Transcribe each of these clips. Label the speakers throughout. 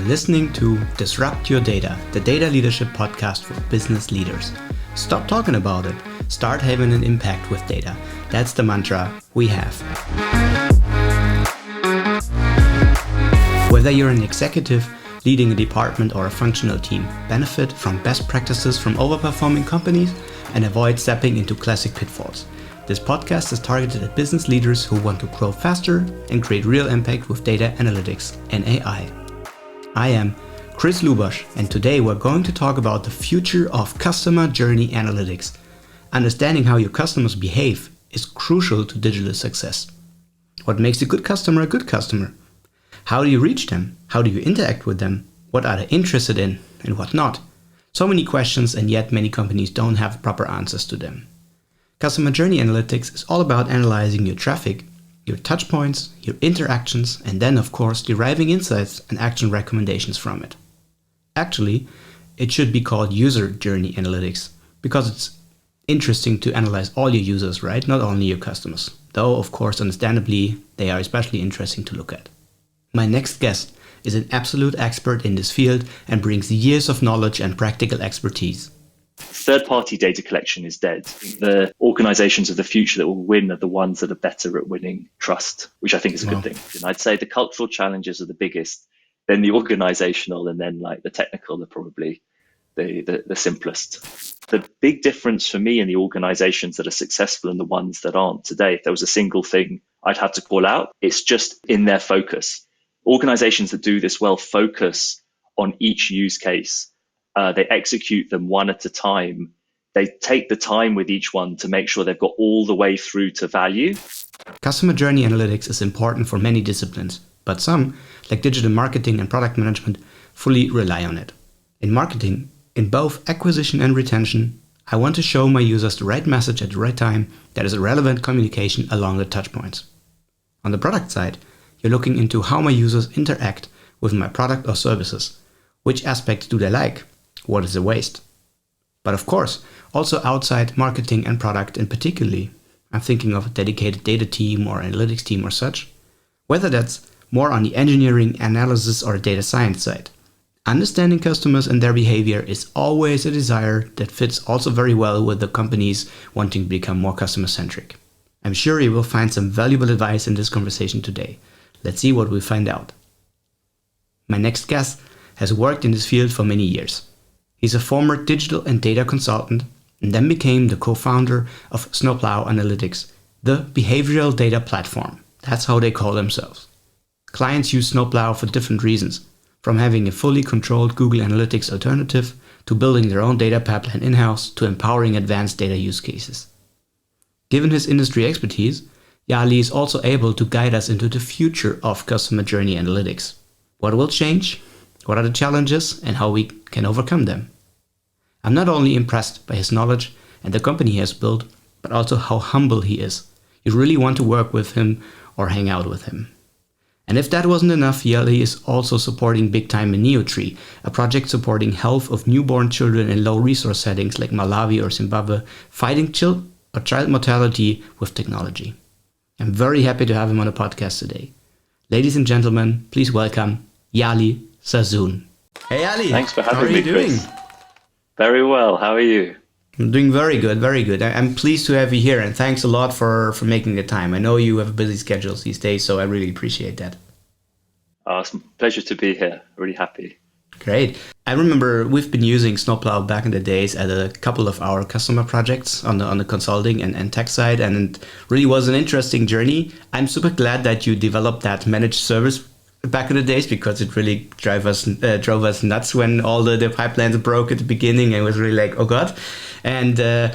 Speaker 1: listening to Disrupt Your Data, the data leadership podcast for business leaders. Stop talking about it. Start having an impact with data. That's the mantra we have. Whether you're an executive, leading a department or a functional team, benefit from best practices from overperforming companies and avoid stepping into classic pitfalls. This podcast is targeted at business leaders who want to grow faster and create real impact with data analytics and AI. I am Chris Lubasch, and today we're going to talk about the future of customer journey analytics. Understanding how your customers behave is crucial to digital success. What makes a good customer? How do you reach them? How do you interact with them? What are they interested in and what not? So many questions, and yet many companies don't have proper answers to them. Customer journey analytics is all about analyzing your traffic, your touch points, your interactions, and then of course deriving insights and action recommendations from it. Actually, it should be called user journey analytics because it's interesting to analyze all your users, right? Not only your customers. Though, of course, understandably, they are especially interesting to look at. My next guest is an absolute expert in this field and brings years of knowledge and practical expertise.
Speaker 2: Third-party data collection is dead. The organizations of the future that will win are the ones that are better at winning trust, which I think is a good thing. And I'd say the cultural challenges are the biggest, then the organizational, and then like the technical are probably the simplest. The big difference for me in the organizations that are successful and the ones that aren't today, if there was a single thing I'd have to call out, it's just in their focus. Organizations that do this well focus on each use case. They execute them one at a time. They take the time with each one to make sure they've got all the way through to value.
Speaker 1: Customer journey analytics is important for many disciplines, but some, like digital marketing and product management, fully rely on it. In marketing, in both acquisition and retention, I want to show my users the right message at the right time that is a relevant communication along the touchpoints. On the product side, you're looking into how my users interact with my product or services. Which aspects do they like? What is a waste? But of course, also outside marketing and product in particularly, I'm thinking of a dedicated data team or analytics team or such. Whether that's more on the engineering, analysis or data science side. Understanding customers and their behavior is always a desire that fits also very well with the companies wanting to become more customer-centric. I'm sure you will find some valuable advice in this conversation today. Let's see what we find out. My next guest has worked in this field for many years. He's a former digital and data consultant and then became the co-founder of Snowplow Analytics, the behavioral data platform. That's how they call themselves. Clients use Snowplow for different reasons, from having a fully controlled Google Analytics alternative to building their own data pipeline in-house to empowering advanced data use cases. Given his industry expertise, Yali is also able to guide us into the future of customer journey analytics. What will change? What are the challenges and how we can overcome them? I'm not only impressed by his knowledge and the company he has built, but also how humble he is. You really want to work with him or hang out with him. And if that wasn't enough, Yali is also supporting big time in Neotree, a project supporting health of newborn children in low resource settings like Malawi or Zimbabwe, fighting child mortality with technology. I'm very happy to have him on the podcast today. Ladies and gentlemen, please welcome Yali Sassoon. Hey Ali,
Speaker 2: thanks for having me.
Speaker 1: How are you doing?
Speaker 2: Very well. How are you?
Speaker 1: I'm doing very good, very good. I'm pleased to have you here, and thanks a lot for making the time. I know you have busy schedules these days, so I really appreciate that.
Speaker 2: It's a pleasure to be here. Really happy.
Speaker 1: Great. I remember we've been using Snowplow back in the days at a couple of our customer projects on the consulting and tech side, and it really was an interesting journey. I'm super glad that you developed that managed service back in the days because it really drove us nuts when all the pipelines broke at the beginning, and it was really like, oh God. And a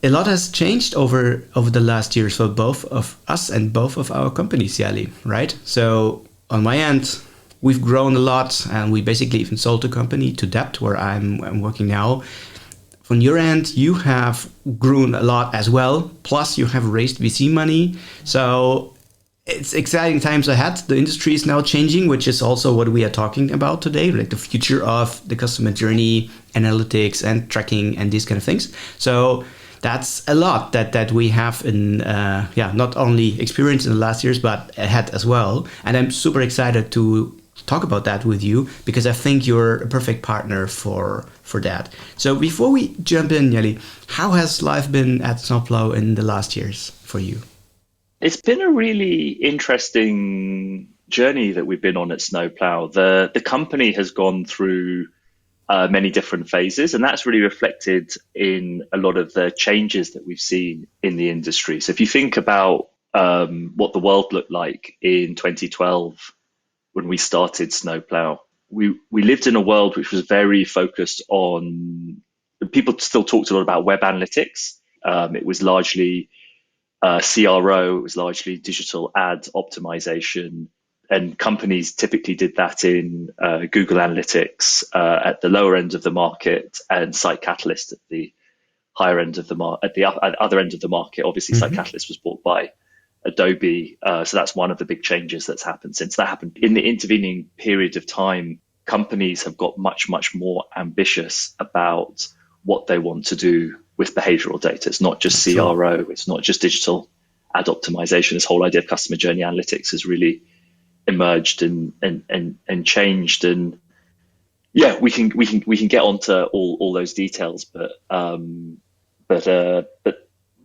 Speaker 1: lot has changed over the last years for both of us and both of our companies, Yali, right? So on my end, we've grown a lot, and we basically even sold the company to Debt, where I'm working now. On your end, you have grown a lot as well. Plus, you have raised VC money. So it's exciting times ahead. The industry is now changing, which is also what we are talking about today, like the future of the customer journey, analytics and tracking and these kind of things. So that's a lot that we have in not only experienced in the last years, but ahead as well. And I'm super excited to talk about that with you because I think you're a perfect partner for that. So before we jump in, Yali, how has life been at Snowplow in the last years for you?
Speaker 2: It's been a really interesting journey that we've been on at Snowplow. The company has gone through many different phases, and that's really reflected in a lot of the changes that we've seen in the industry. So if you think about what the world looked like in 2012 when we started Snowplow, we lived in a world which was very focused on, people still talked a lot about web analytics. It was largely CRO, it was largely digital ad optimization. And companies typically did that in Google Analytics at the lower end of the market, and Site Catalyst at the higher end of the market. At the other end of the market, obviously, Site Catalyst was bought by Adobe. So that's one of the big changes that's happened since that happened. In the intervening period of time, companies have got much, much more ambitious about what they want to do with behavioral data. It's not just CRO, it's not just digital ad optimization. This whole idea of customer journey analytics has really emerged and changed. And yeah, we can get onto all those details, but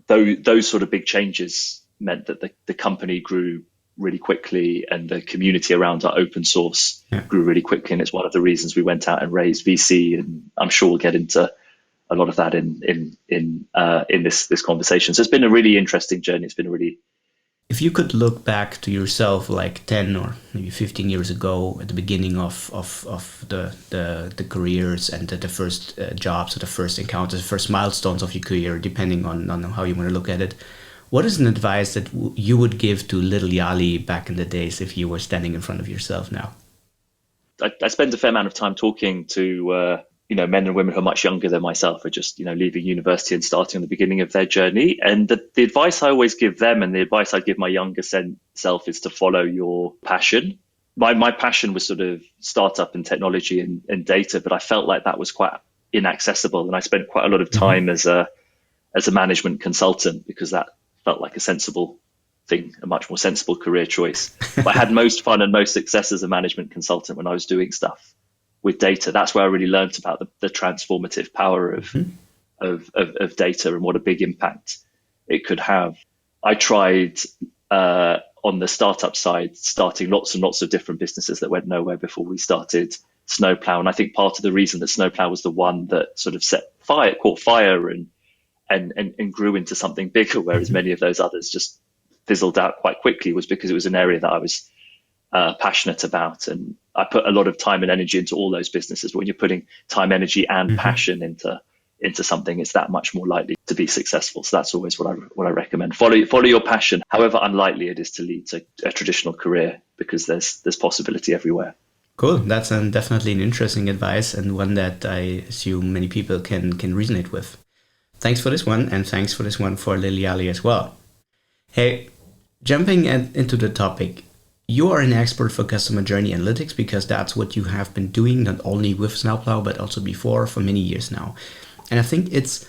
Speaker 2: those sort of big changes meant that the company grew really quickly, and the community around our open source grew really quickly. And it's one of the reasons we went out and raised VC. And I'm sure we'll get into a lot of that in this conversation. So it's been a really interesting journey. It's been a really.
Speaker 1: If you could look back to yourself like 10 or maybe 15 years ago at the beginning of the careers and the first jobs or the first encounters, the first milestones of your career, depending on how you want to look at it, what is an advice that you would give to little Yali back in the days if you were standing in front of yourself now?
Speaker 2: I spend a fair amount of time talking to men and women who are much younger than myself, are just, leaving university and starting on the beginning of their journey. And the advice I always give them, and the advice I give my younger self, is to follow your passion. My passion was sort of startup and technology and data, but I felt like that was quite inaccessible. And I spent quite a lot of time as a management consultant because that felt like a sensible thing, a much more sensible career choice. But I had most fun and most success as a management consultant when I was doing stuff with data. That's where I really learned about the transformative power of data and what a big impact it could have. I tried on the startup side, starting lots and lots of different businesses that went nowhere before we started Snowplow. And I think part of the reason that Snowplow was the one that sort of caught fire and grew into something bigger, whereas many of those others just fizzled out quite quickly, was because it was an area that I was passionate about. And I put a lot of time and energy into all those businesses. When you're putting time, energy and passion into something, it's that much more likely to be successful. So that's always what I recommend. Follow your passion, however unlikely it is to lead to a traditional career, because there's possibility everywhere.
Speaker 1: Cool. That's definitely an interesting advice, and one that I assume many people can resonate with. Thanks for this one, and thanks for this one for Lil Yali as well. Hey, jumping into the topic, you are an expert for customer journey analytics because that's what you have been doing, not only with Snowplow, but also before, for many years now. And I think it's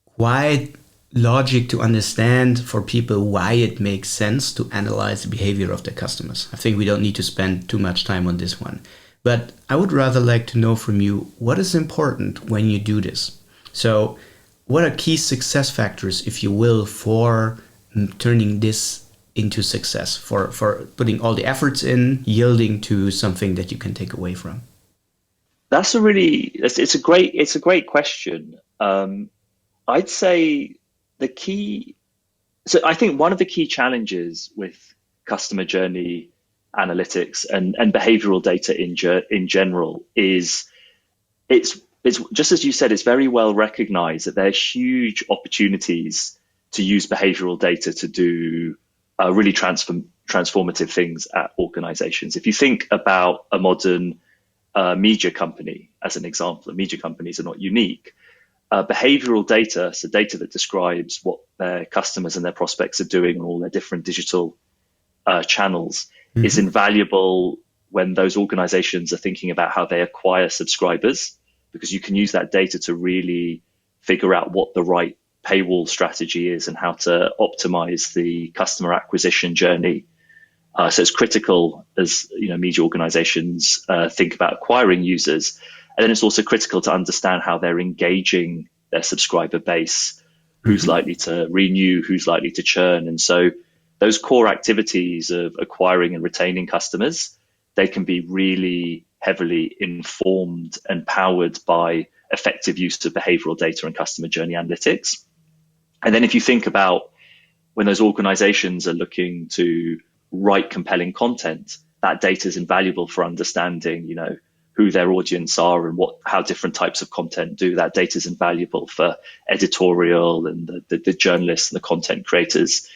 Speaker 1: quite logic to understand for people why it makes sense to analyze the behavior of their customers. I think we don't need to spend too much time on this one. But I would rather like to know from you, what is important when you do this? So what are key success factors, if you will, for turning this into success, for putting all the efforts in, yielding to something that you can take away from?
Speaker 2: That's it's a great question. I'd say the key. So I think one of the key challenges with customer journey analytics and behavioral data in general is it's just as you said, it's very well recognized that there's huge opportunities to use behavioral data to do really transformative things at organizations. If you think about a modern media company as an example, and media companies are not unique, behavioral data, so data that describes what their customers and their prospects are doing on all their different digital channels, is invaluable when those organizations are thinking about how they acquire subscribers, because you can use that data to really figure out what the right paywall strategy is and how to optimize the customer acquisition journey So it's critical as media organizations think about acquiring users. And then it's also critical to understand how they're engaging their subscriber base, who's likely to renew, who's likely to churn. And so those core activities of acquiring and retaining customers, they can be really heavily informed and powered by effective use of behavioral data and customer journey analytics. And then if you think about when those organizations are looking to write compelling content, that data is invaluable for understanding, who their audience are and how different types of content do. That data is invaluable for editorial and the journalists and the content creators.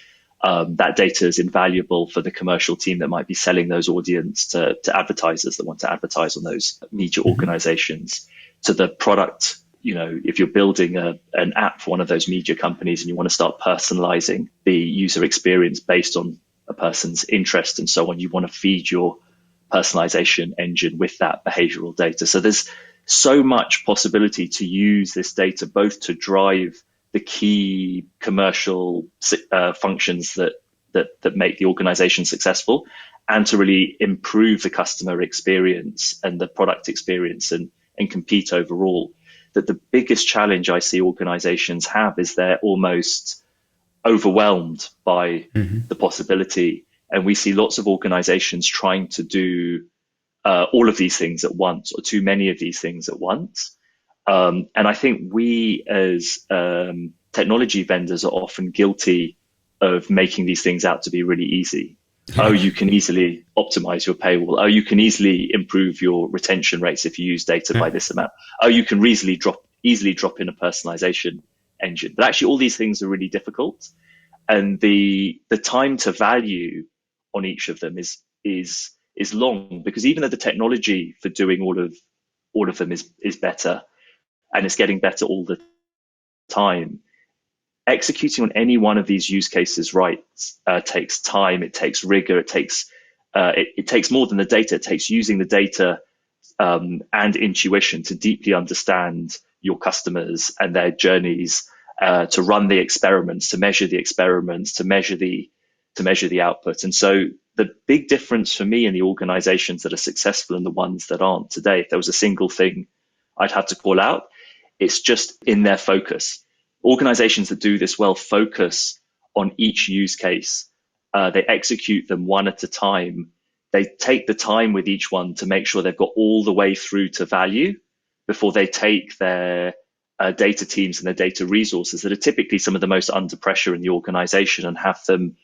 Speaker 2: That data is invaluable for the commercial team that might be selling those audience to advertisers that want to advertise on those media organizations, to the product. If you're building an app for one of those media companies and you want to start personalizing the user experience based on a person's interest and so on, you want to feed your personalization engine with that behavioral data. So there's so much possibility to use this data both to drive the key commercial functions that make the organization successful, and to really improve the customer experience and the product experience and compete overall. That the biggest challenge I see organizations have is they're almost overwhelmed by the possibility. And we see lots of organizations trying to do all of these things at once, or too many of these things at once. And I think we as technology vendors are often guilty of making these things out to be really easy. Oh, you can easily optimize your paywall. Oh, you can easily improve your retention rates if you use data by this amount. Oh, you can easily drop in a personalization engine. But actually, all these things are really difficult, and the time to value on each of them is long, because even though the technology for doing all of them is better, and it's getting better all the time, executing on any one of these use cases right takes time, it takes rigor, it takes more than the data. It takes using the data and intuition to deeply understand your customers and their journeys, to run the experiments, to measure the experiments, to measure the output. And so the big difference for me in the organizations that are successful and the ones that aren't today, if there was a single thing I'd have to call out, it's just in their focus. Organizations that do this well focus on each use case. They execute them one at a time. They take the time with each one to make sure they've got all the way through to value before they take their data teams and their data resources that are typically some of the most under pressure in the organization and have them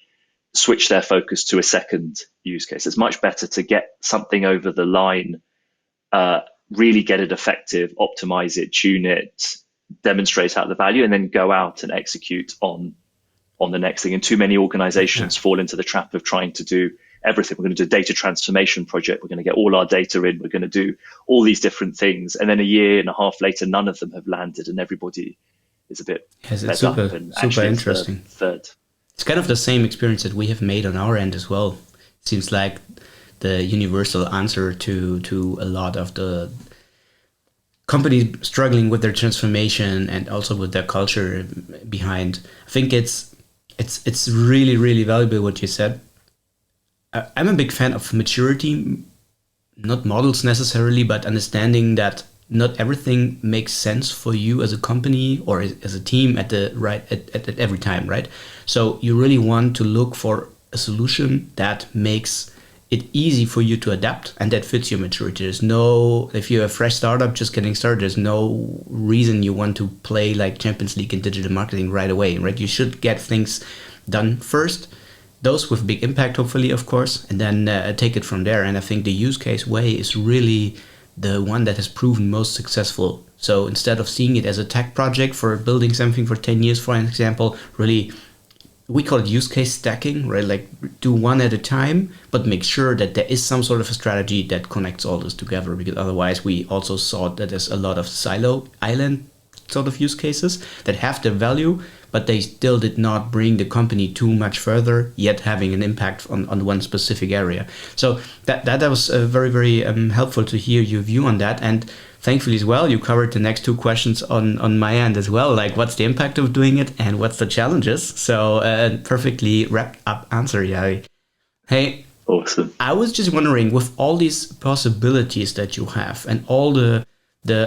Speaker 2: switch their focus to a second use case. It's much better to get something over the line, really get it effective, optimize it, tune it, demonstrate out the value, and then go out and execute on the next thing. And too many organizations fall into the trap of trying to do everything. We're going to do a data transformation project. We're going to get all our data in. We're going to do all these different things. And then a year and a half later, none of them have landed, and everybody is a bit
Speaker 1: it's super interesting.
Speaker 2: Third.
Speaker 1: It's kind of the same experience that we have made on our end as well. It seems like the universal answer to a lot of the companies struggling with their transformation and also with their culture behind. I think it's really, really valuable what you said. I'm a big fan of maturity, not models necessarily, but understanding that not everything makes sense for you as a company or as a team at every time, right? So you really want to look for a solution that makes it easy for you to adapt and that fits your maturity. If you're a fresh startup just getting started, there's no reason you want to play like Champions League in digital marketing right away, right? You should get things done first, those with big impact, hopefully, of course, and then take it from there. And I think the use case way is really the one that has proven most successful. So instead of seeing it as a tech project for building something for 10 years, for an example, really, we call it use case stacking, right? Like do one at a time, but make sure that there is some sort of a strategy that connects all this together, because otherwise we also saw that there's a lot of silo island sort of use cases that have their value, but they still did not bring the company too much further, yet having an impact on one specific area. So that was very, very helpful to hear your view on that. And thankfully as well, you covered the next two questions on my end as well, like what's the impact of doing it and what's the challenges. So perfectly wrapped up answer, Yali. Hey,
Speaker 2: Awesome.
Speaker 1: I was just wondering, with all these possibilities that you have and all the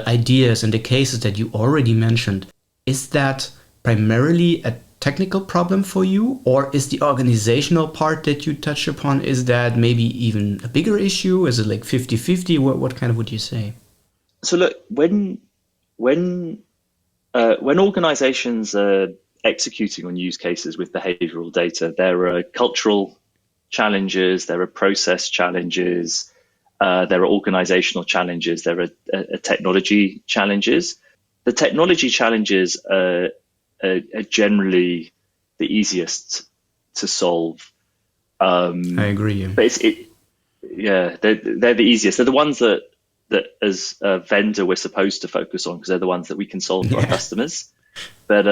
Speaker 1: ideas and the cases that you already mentioned, is that primarily a technical problem for you, or is the organizational part that you touch upon, is that maybe even a bigger issue? Is it like 50-50? What kind of would you say?
Speaker 2: So look, when organizations are executing on use cases with behavioral data, there are cultural challenges, there are process challenges, there are organizational challenges, there are technology challenges. The technology challenges are generally the easiest to solve.
Speaker 1: I agree.
Speaker 2: But they're the easiest. They're the ones that as a vendor we're supposed to focus on because they're the ones that we can solve for our customers. But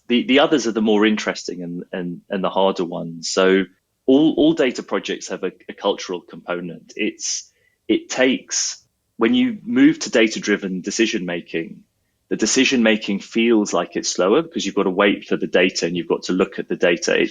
Speaker 2: the others are the more interesting and the harder ones. So all data projects have a cultural component. It takes, when you move to data-driven decision making, the decision making feels like it's slower because you've got to wait for the data and you've got to look at the data.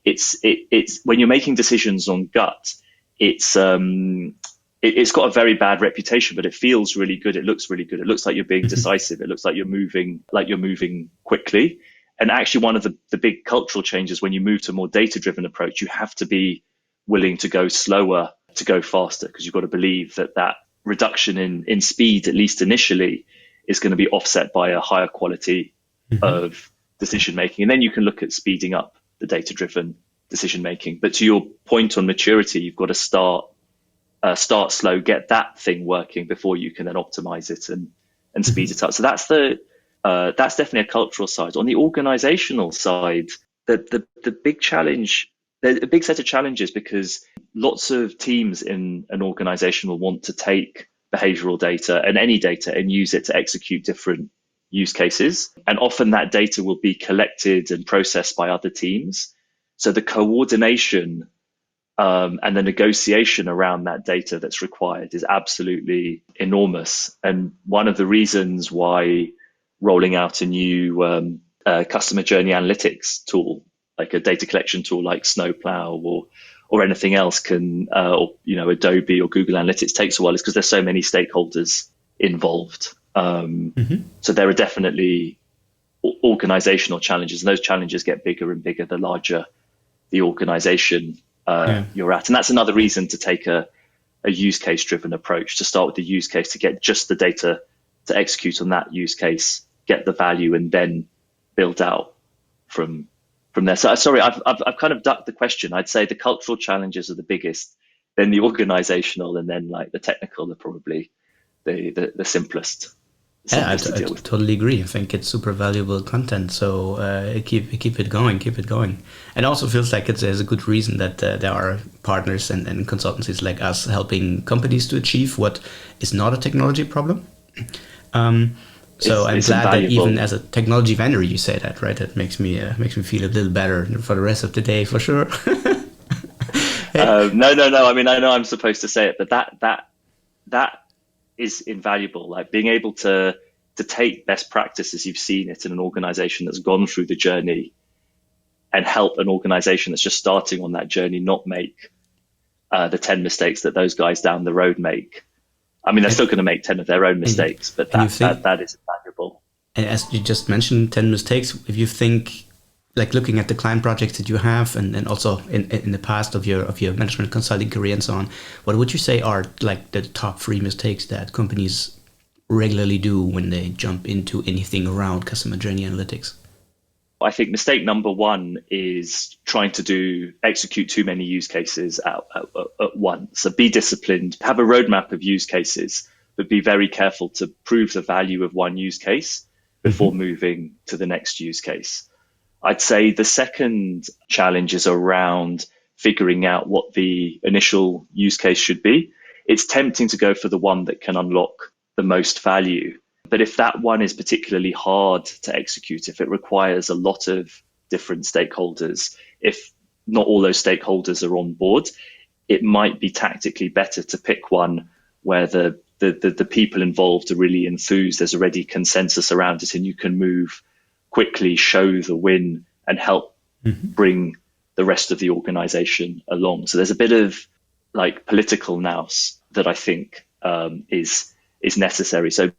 Speaker 2: It's when you're making decisions on gut, it's got a very bad reputation, but it feels really good. It looks really good. It looks like you're being decisive. It looks like you're moving quickly. And actually, one of the big cultural changes when you move to a more data-driven approach, you have to be willing to go slower to go faster, because you've got to believe that reduction in speed, at least initially, is going to be offset by a higher quality of decision making. And then you can look at speeding up the data-driven decision making. But to your point on maturity, you've got to start slow, get that thing working before you can then optimize it and speed it up. So that's definitely a cultural side. On the organizational side, the big challenge, there's a big set of challenges because lots of teams in an organization will want to take behavioral data and any data and use it to execute different use cases. And often that data will be collected and processed by other teams. So the coordination and the negotiation around that data that's required is absolutely enormous. And one of the reasons why rolling out a new customer journey analytics tool, like a data collection tool like Snowplow or anything else or Adobe or Google Analytics takes a while, is because there's so many stakeholders involved. So there are definitely organizational challenges, and those challenges get bigger and bigger the larger the organization you're at. And that's another reason to take a use case driven approach, to start with the use case, to get just the data to execute on that use case, get the value, and then build out from there. So sorry, I've kind of ducked the question. I'd say the cultural challenges are the biggest, then the organizational, and then like the technical are probably the simplest.
Speaker 1: Yeah, I totally agree. I think it's super valuable content. So keep it going, keep it going. And also feels like there's a good reason that there are partners and consultancies like us helping companies to achieve what is not a technology problem. So I'm glad invaluable. That even as a technology vendor, you say that, right? That makes me feel a little better for the rest of the day, for sure.
Speaker 2: No. I mean, I know I'm supposed to say it, but that is invaluable. Like being able to take best practices, you've seen it in an organization that's gone through the journey, and help an organization that's just starting on that journey not make the 10 mistakes that those guys down the road make. I mean, they're still going to make 10 of their own mistakes, but that is invaluable.
Speaker 1: And as you just mentioned, 10 mistakes, if you think, like looking at the client projects that you have and also in the past of your management consulting career and so on, what would you say are like the top 3 mistakes that companies regularly do when they jump into anything around customer journey analytics?
Speaker 2: I think mistake number 1 is trying to execute too many use cases at once. So be disciplined, have a roadmap of use cases, but be very careful to prove the value of one use case before moving to the next use case. I'd say the second challenge is around figuring out what the initial use case should be. It's tempting to go for the one that can unlock the most value. But if that one is particularly hard to execute, if it requires a lot of different stakeholders, if not all those stakeholders are on board, it might be tactically better to pick one where the people involved are really enthused. There's already consensus around it, and you can move quickly, show the win, and help bring the rest of the organization along. So there's a bit of like political nous that I think is necessary. So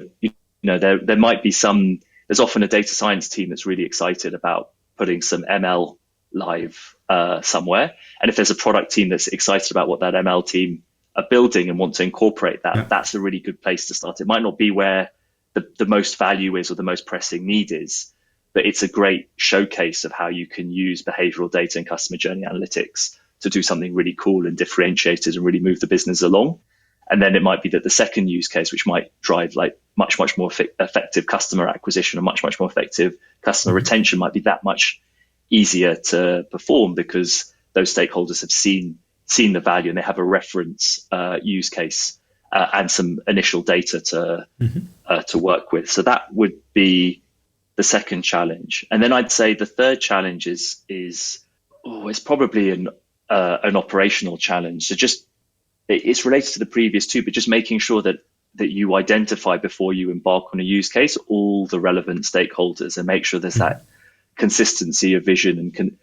Speaker 2: there might be there's often a data science team that's really excited about putting some ML live somewhere, and if there's a product team that's excited about what that ML team are building and want to incorporate that, that's a really good place to start. It might not be where the most value is or the most pressing need is, but it's a great showcase of how you can use behavioral data and customer journey analytics to do something really cool and differentiated and really move the business along. And then it might be that the second use case, which might drive like much more effective customer acquisition and much more effective customer retention, might be that much easier to perform because those stakeholders have seen the value and they have a reference use case and some initial data to work with. So that would be the second challenge. And then I'd say the third challenge is it's probably an operational challenge. So it's related to the previous two, but just making sure that you identify before you embark on a use case all the relevant stakeholders and make sure there's that consistency of vision and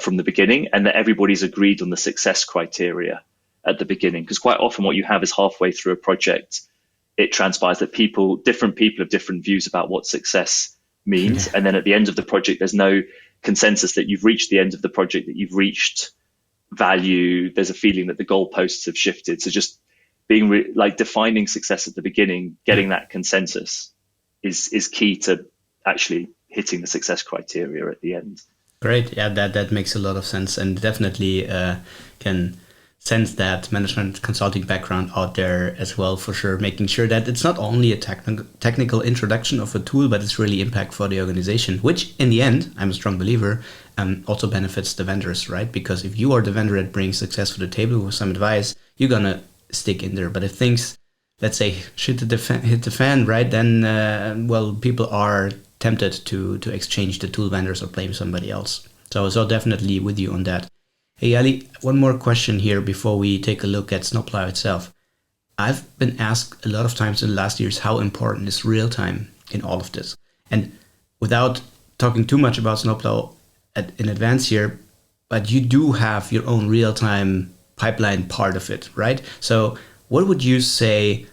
Speaker 2: from the beginning, and that everybody's agreed on the success criteria at the beginning. Because quite often what you have is halfway through a project, it transpires that different people have different views about what success means. And then at the end of the project, there's no consensus that you've reached the end of the project, that you've reached value. There's a feeling that the goalposts have shifted. So just being defining success at the beginning, getting that consensus is key to actually hitting the success criteria at the end.
Speaker 1: Great. Yeah, that makes a lot of sense, and definitely can sense that management consulting background out there as well, for sure, making sure that it's not only a technical introduction of a tool, but it's really impact for the organization, which in the end, I'm a strong believer, also benefits the vendors, right? Because if you are the vendor that brings success to the table with some advice, you're going to stick in there. But if things, let's say, hit the fan, right, then, people are tempted to exchange the tool vendors or blame somebody else. So definitely with you on that. Hey, Yali, one more question here before we take a look at Snowplow itself. I've been asked a lot of times in the last years how important is real-time in all of this. And without talking too much about Snowplow in advance here, but you do have your own real-time pipeline part of it, right? So what would you say,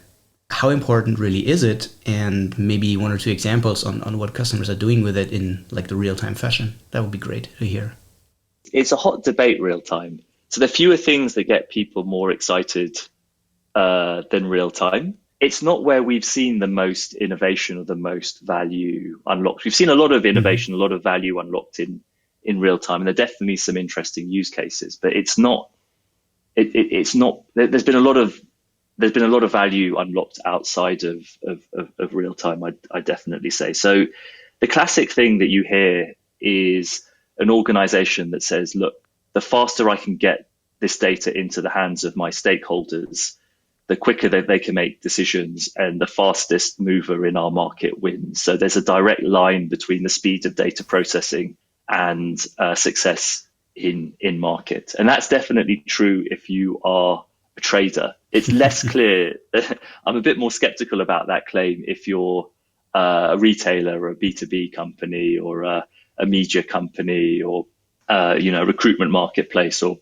Speaker 1: how important really is it? And maybe one or two examples on what customers are doing with it in like the real-time fashion. That would be great to hear.
Speaker 2: It's a hot debate, real time. So there are fewer things that get people more excited than real time. It's not where we've seen the most innovation or the most value unlocked. We've seen a lot of innovation, a lot of value unlocked in real time, and there are definitely some interesting use cases. But it's not. There's been a lot of value unlocked outside of real time. I definitely say so. The classic thing that you hear is an organization that says, look, the faster I can get this data into the hands of my stakeholders, the quicker that they can make decisions, and the fastest mover in our market wins. So there's a direct line between the speed of data processing and success in market. And that's definitely true if you are a trader. It's less clear. I'm a bit more skeptical about that claim if you're a retailer or a B2B company or a media company or a recruitment marketplace or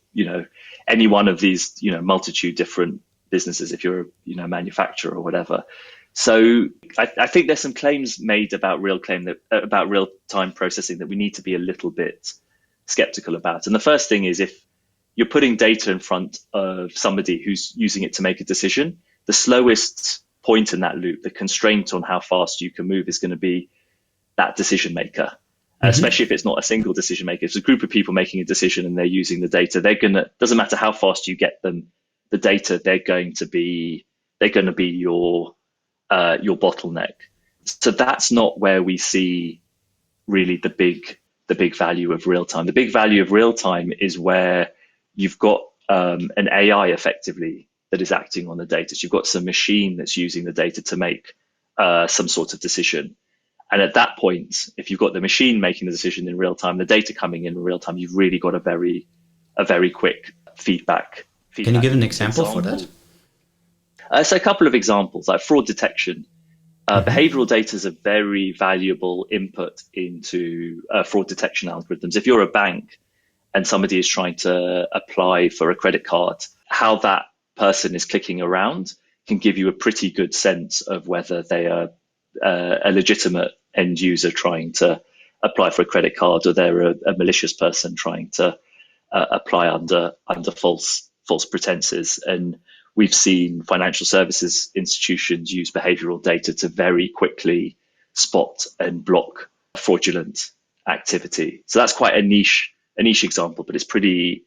Speaker 2: any one of these multitude different businesses, if you're a manufacturer or whatever. So I think there's some claims made about real time processing that we need to be a little bit skeptical about. And the first thing is, if you're putting data in front of somebody who's using it to make a decision, the slowest point in that loop, the constraint on how fast you can move, is going to be that decision maker. Especially if it's not a single decision maker. If it's a group of people making a decision and they're using the data, doesn't matter how fast you get them the data, they're going to be your bottleneck. So that's not where we see really the big value of real time. The big value of real time is where you've got an AI effectively that is acting on the data. So you've got some machine that's using the data to make some sort of decision. And at that point, if you've got the machine making the decision in real time, the data coming in real time, you've really got a very quick feedback.
Speaker 1: Can you give an example for that?
Speaker 2: So a couple of examples, like fraud detection. Behavioral data is a very valuable input into fraud detection algorithms. If you're a bank and somebody is trying to apply for a credit card, how that person is clicking around can give you a pretty good sense of whether they are a legitimate end user trying to apply for a credit card, or they're a malicious person trying to apply under false pretenses. And we've seen financial services institutions use behavioral data to very quickly spot and block fraudulent activity. So that's quite a niche example, but it's pretty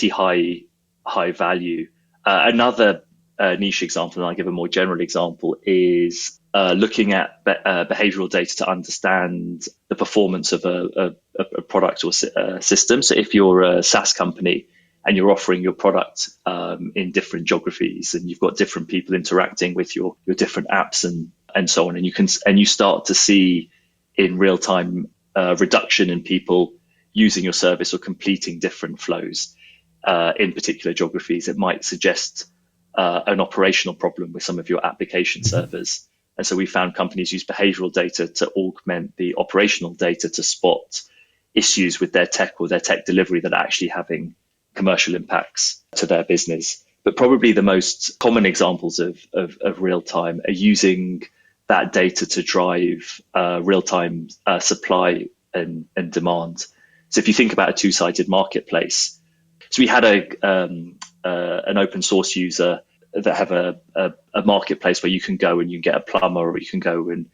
Speaker 2: high value. Another niche example, and I'll give a more general example, is looking at behavioral data to understand the performance of a product or system. So if you're a SaaS company and you're offering your product in different geographies, and you've got different people interacting with your different apps and so on, and you start to see in real time reduction in people using your service or completing different flows in particular geographies, it might suggest an operational problem with some of your application servers. And so we found companies use behavioral data to augment the operational data to spot issues with their tech or their tech delivery that are actually having commercial impacts to their business. But probably the most common examples of real time are using that data to drive real time supply and demand. So if you think about a two-sided marketplace, so we had an open source user that have a marketplace where you can go and you can get a plumber, or you can go and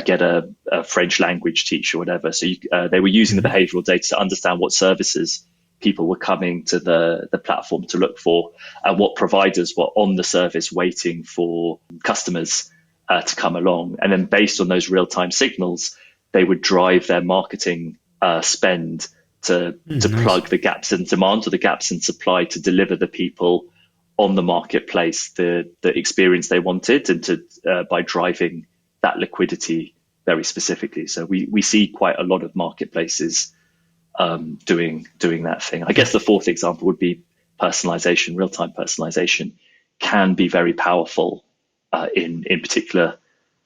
Speaker 2: get a French language teacher or whatever. So they were using the behavioral data to understand what services people were coming to the platform to look for, and what providers were on the service waiting for customers to come along. And then based on those real-time signals, they would drive their marketing spend to plug the gaps in demand or the gaps in supply to deliver the people on the marketplace the experience they wanted, and to by driving that liquidity very specifically. So we see quite a lot of marketplaces doing that thing. I guess the fourth example would be personalization. Real-time personalization can be very powerful in particular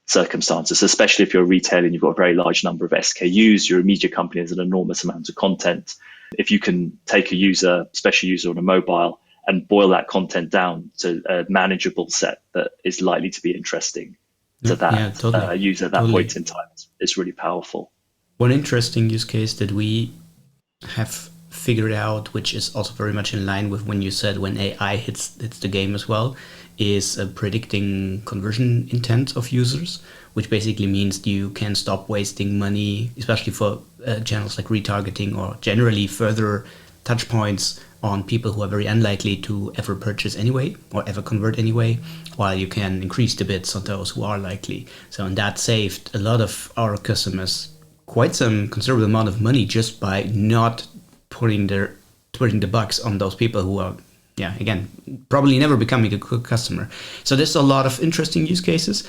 Speaker 2: circumstances, especially if you're a retailer and you've got a very large number of SKUs, you're a media company, there's an enormous amount of content. If you can take a special user on a mobile and boil that content down to a manageable set that is likely to be interesting to that user at that point in time, it's really powerful.
Speaker 1: One interesting use case that we have figured out, which is also very much in line with when you said when AI hits the game as well, is predicting conversion intent of users, which basically means you can stop wasting money, especially for channels like retargeting or generally further touch points on people who are very unlikely to ever purchase anyway or ever convert anyway, while you can increase the bits on those who are likely. So, and that saved a lot of our customers quite some considerable amount of money just by not putting the bucks on those people who are, again, probably never becoming a good customer. So there's a lot of interesting use cases.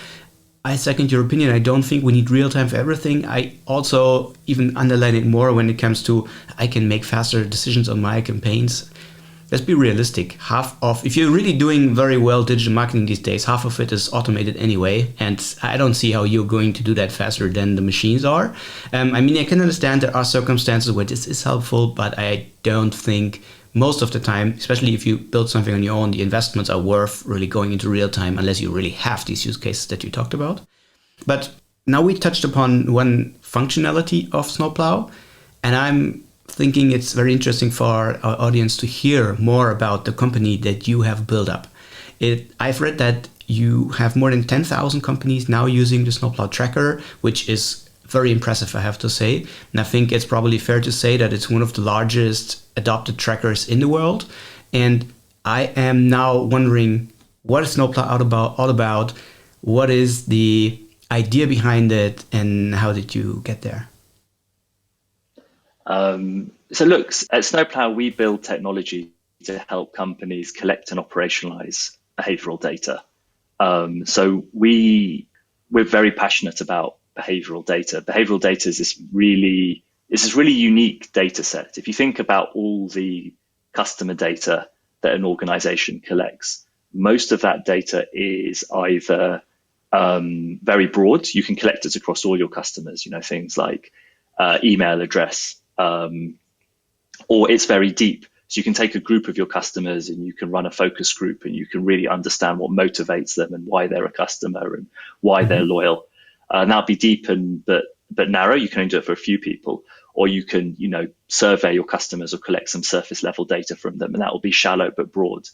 Speaker 1: I second your opinion. I don't think we need real time for everything. I also even underline it more when it comes to I can make faster decisions on my campaigns. Let's be realistic. If you're really doing very well digital marketing these days, half of it is automated anyway. And I don't see how you're going to do that faster than the machines are. I can understand there are circumstances where this is helpful, but I don't think most of the time, especially if you build something on your own, the investments are worth really going into real time unless you really have these use cases that you talked about. But now we touched upon one functionality of Snowplow, and I'm thinking it's very interesting for our audience to hear more about the company that you have built up. I've read that you have more than 10,000 companies now using the Snowplow tracker, which is very impressive, I have to say. And I think it's probably fair to say that it's one of the largest adopted trackers in the world. And I am now wondering, what is Snowplow all about? What is the idea behind it, and how did you get there?
Speaker 2: So look, at Snowplow, we build technology to help companies collect and operationalize behavioral data. So we're very passionate about behavioral data. Behavioral data is this really unique data set. If you think about all the customer data that an organization collects, most of that data is either very broad. You can collect it across all your customers, things like email address, or it's very deep. So you can take a group of your customers and you can run a focus group and you can really understand what motivates them and why they're a customer and why they're loyal. And that'll be deep and but narrow. You can only do it for a few people, or you can, survey your customers or collect some surface level data from them, and that will be shallow but broad.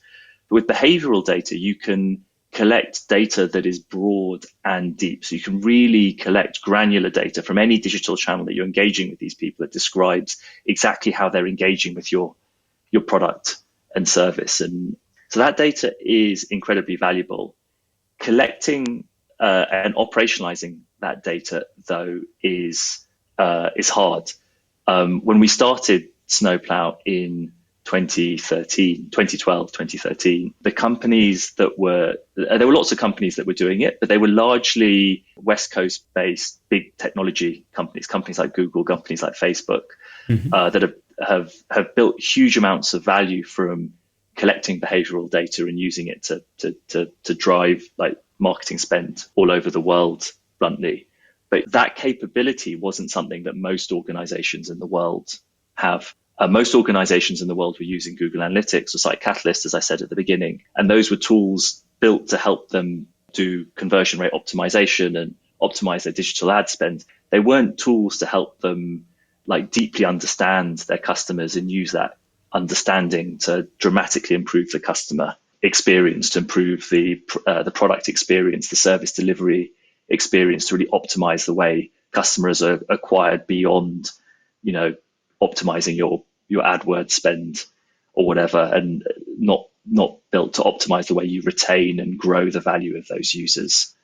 Speaker 2: But with behavioral data, you can collect data that is broad and deep. So you can really collect granular data from any digital channel that you're engaging with these people that describes exactly how they're engaging with your product and service. And so that data is incredibly valuable. Collecting and operationalizing that data, though, is hard. When we started Snowplow in 2013, the companies there were lots of companies that were doing it, but they were largely West Coast based big technology companies like Google, companies like Facebook, that have built huge amounts of value from collecting behavioral data and using it to drive like marketing spend all over the world, bluntly. But that capability wasn't something that most organizations in the world have. Most organizations in the world were using Google Analytics or Site Catalyst, as I said at the beginning. And those were tools built to help them do conversion rate optimization and optimize their digital ad spend. They weren't tools to help them like deeply understand their customers and use that understanding to dramatically improve the customer experience, to improve the product experience, the service delivery experience, to really optimize the way customers are acquired beyond, optimizing your AdWords spend or whatever, and not built to optimize the way you retain and grow the value of those users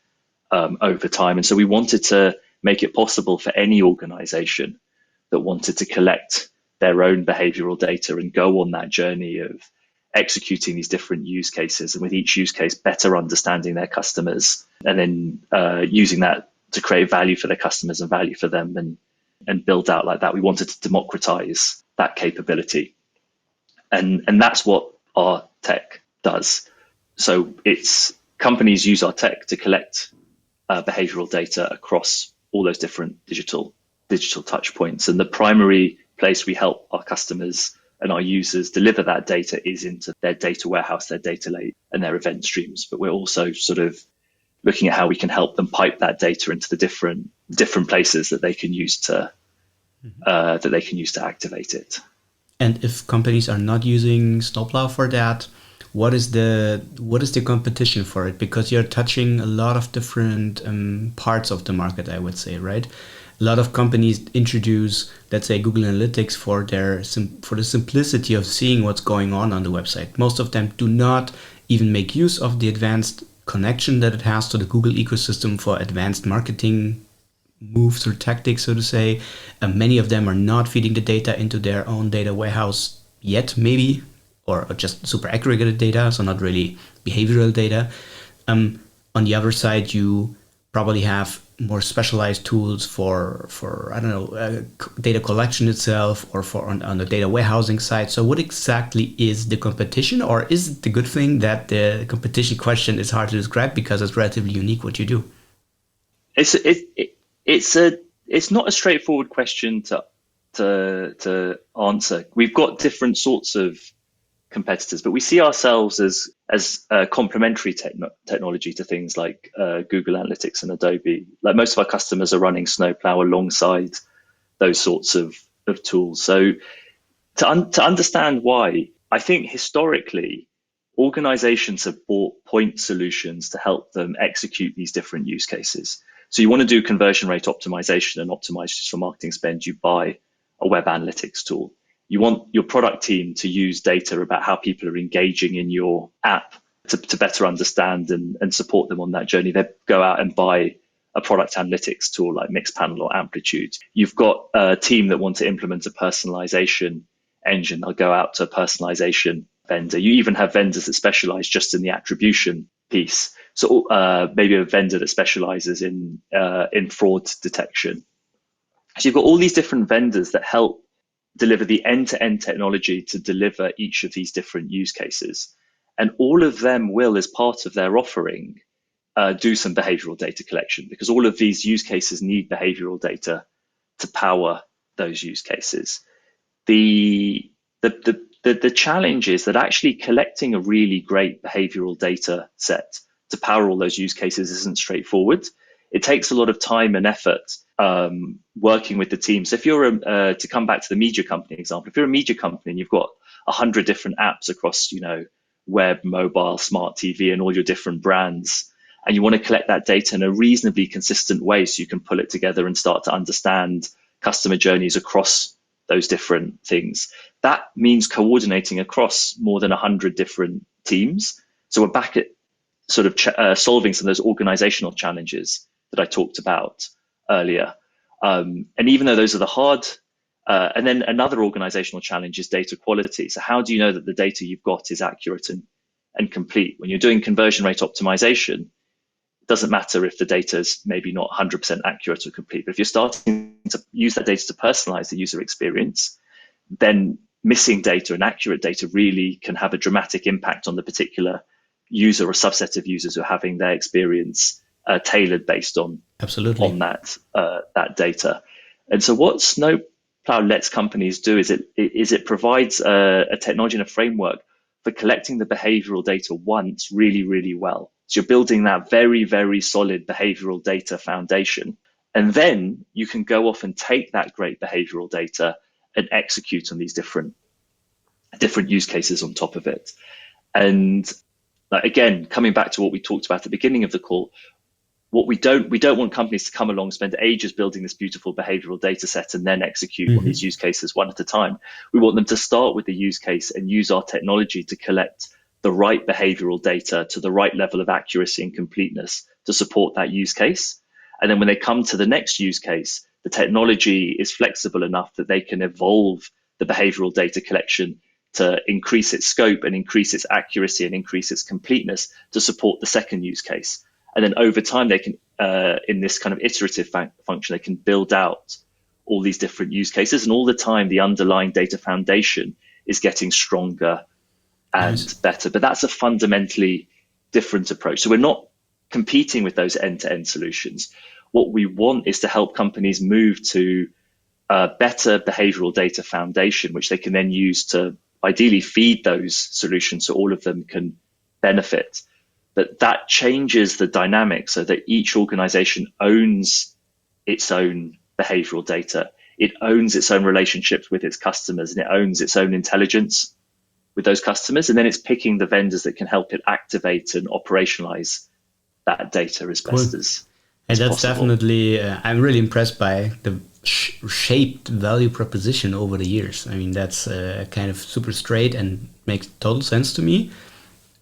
Speaker 2: over time. And so we wanted to make it possible for any organization that wanted to collect their own behavioral data and go on that journey of executing these different use cases, and with each use case better understanding their customers, and then using that to create value for their customers and value for them, and build out like that. We wanted to democratize that capability, and that's what our tech does. So it's companies use our tech to collect behavioral data across all those different digital touch points, and the primary place we help our customers and our users deliver that data is into their data warehouse, their data lake, and their event streams. But we're also sort of looking at how we can help them pipe that data into the different places that they can use to activate it.
Speaker 1: And if companies are not using Snowplow for that, what is the competition for it? Because you're touching a lot of different parts of the market, I would say, right? A lot of companies introduce, let's say, Google Analytics for the simplicity of seeing what's going on the website. Most of them do not even make use of the advanced connection that it has to the Google ecosystem for advanced marketing moves or tactics, so to say. Many of them are not feeding the data into their own data warehouse yet, maybe, or just super aggregated data, so not really behavioral data. On the other side, you probably have more specialized tools for I don't know, data collection itself, or for on the data warehousing side. So what exactly is the competition, or is it the good thing that the competition question is hard to describe because it's relatively unique what you do?
Speaker 2: It's not a straightforward question to answer. We've got different sorts of competitors, but we see ourselves as complementary technology to things like Google Analytics and Adobe. Like most of our customers are running Snowplow alongside those sorts of tools. So to understand why, I think historically organizations have bought point solutions to help them execute these different use cases. So you want to do conversion rate optimization and optimize for marketing spend, you buy a web analytics tool. You want your product team to use data about how people are engaging in your app to better understand and support them on that journey. They go out and buy a product analytics tool like Mixpanel or Amplitude. You've got a team that want to implement a personalization engine. They'll go out to a personalization vendor. You even have vendors that specialize just in the attribution piece. So maybe a vendor that specializes in fraud detection. So you've got all these different vendors that help deliver the end-to-end technology to deliver each of these different use cases. And all of them will, as part of their offering, do some behavioral data collection, because all of these use cases need behavioral data to power those use cases. The The challenge is that actually collecting a really great behavioral data set to power all those use cases isn't straightforward. It takes a lot of time and effort working with the team. So if you're to come back to the media company example, if you're a media company and you've got 100 different apps across, web, mobile, smart TV, and all your different brands, and you want to collect that data in a reasonably consistent way so you can pull it together and start to understand customer journeys across those different things. That means coordinating across more than 100 different teams. So we're back at sort of solving some of those organizational challenges that I talked about earlier. And even though those are the hard, and then another organizational challenge is data quality. So how do you know that the data you've got is accurate and complete? When you're doing conversion rate optimization, it doesn't matter if the data is maybe not 100% accurate or complete, but if you're starting to use that data to personalize the user experience, then missing data and accurate data really can have a dramatic impact on the particular user or subset of users who are having their experience tailored based on that data. And so what Snowplow lets companies do is it provides a technology and a framework for collecting the behavioral data once really, really well. So you're building that very, very solid behavioral data foundation. And then you can go off and take that great behavioral data and execute on these different use cases on top of it. And again, coming back to what we talked about at the beginning of the call, what we don't want companies to come along, spend ages building this beautiful behavioral data set and then execute on these use cases one at a time. We want them to start with the use case and use our technology to collect the right behavioral data to the right level of accuracy and completeness to support that use case. And then when they come to the next use case, the technology is flexible enough that they can evolve the behavioral data collection to increase its scope and increase its accuracy and increase its completeness to support the second use case. And then over time, they can, in this kind of iterative function, they can build out all these different use cases. And all the time, the underlying data foundation is getting stronger and better. But that's a fundamentally different approach. So we're not competing with those end-to-end solutions. What we want is to help companies move to a better behavioral data foundation, which they can then use to ideally feed those solutions so all of them can benefit. But that changes the dynamic so that each organization owns its own behavioral data. It owns its own relationships with its customers, and it owns its own intelligence with those customers. And then it's picking the vendors that can help it activate and operationalize that data as best as
Speaker 1: and that's
Speaker 2: possible.
Speaker 1: Definitely, I'm really impressed by the shaped value proposition over the years. I mean, that's kind of super straight and makes total sense to me,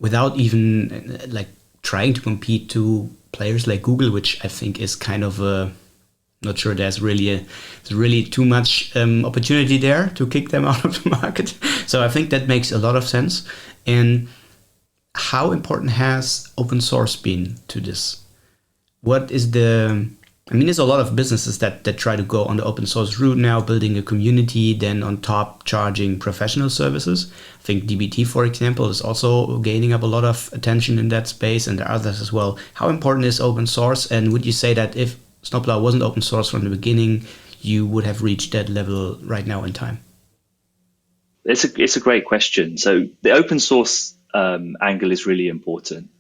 Speaker 1: without even trying to compete to players like Google, which I think is kind of not sure there's really too much opportunity there to kick them out of the market. So I think that makes a lot of sense. And how important has open source been to this? What is there's a lot of businesses that try to go on the open source route now, building a community, then on top charging professional services. I think DBT, for example, is also gaining up a lot of attention in that space, and there are others as well. How important is open source? And would you say that if Snowplow wasn't open source from the beginning, you would have reached that level right now in time?
Speaker 2: It's a great question. So the open source angle is really important.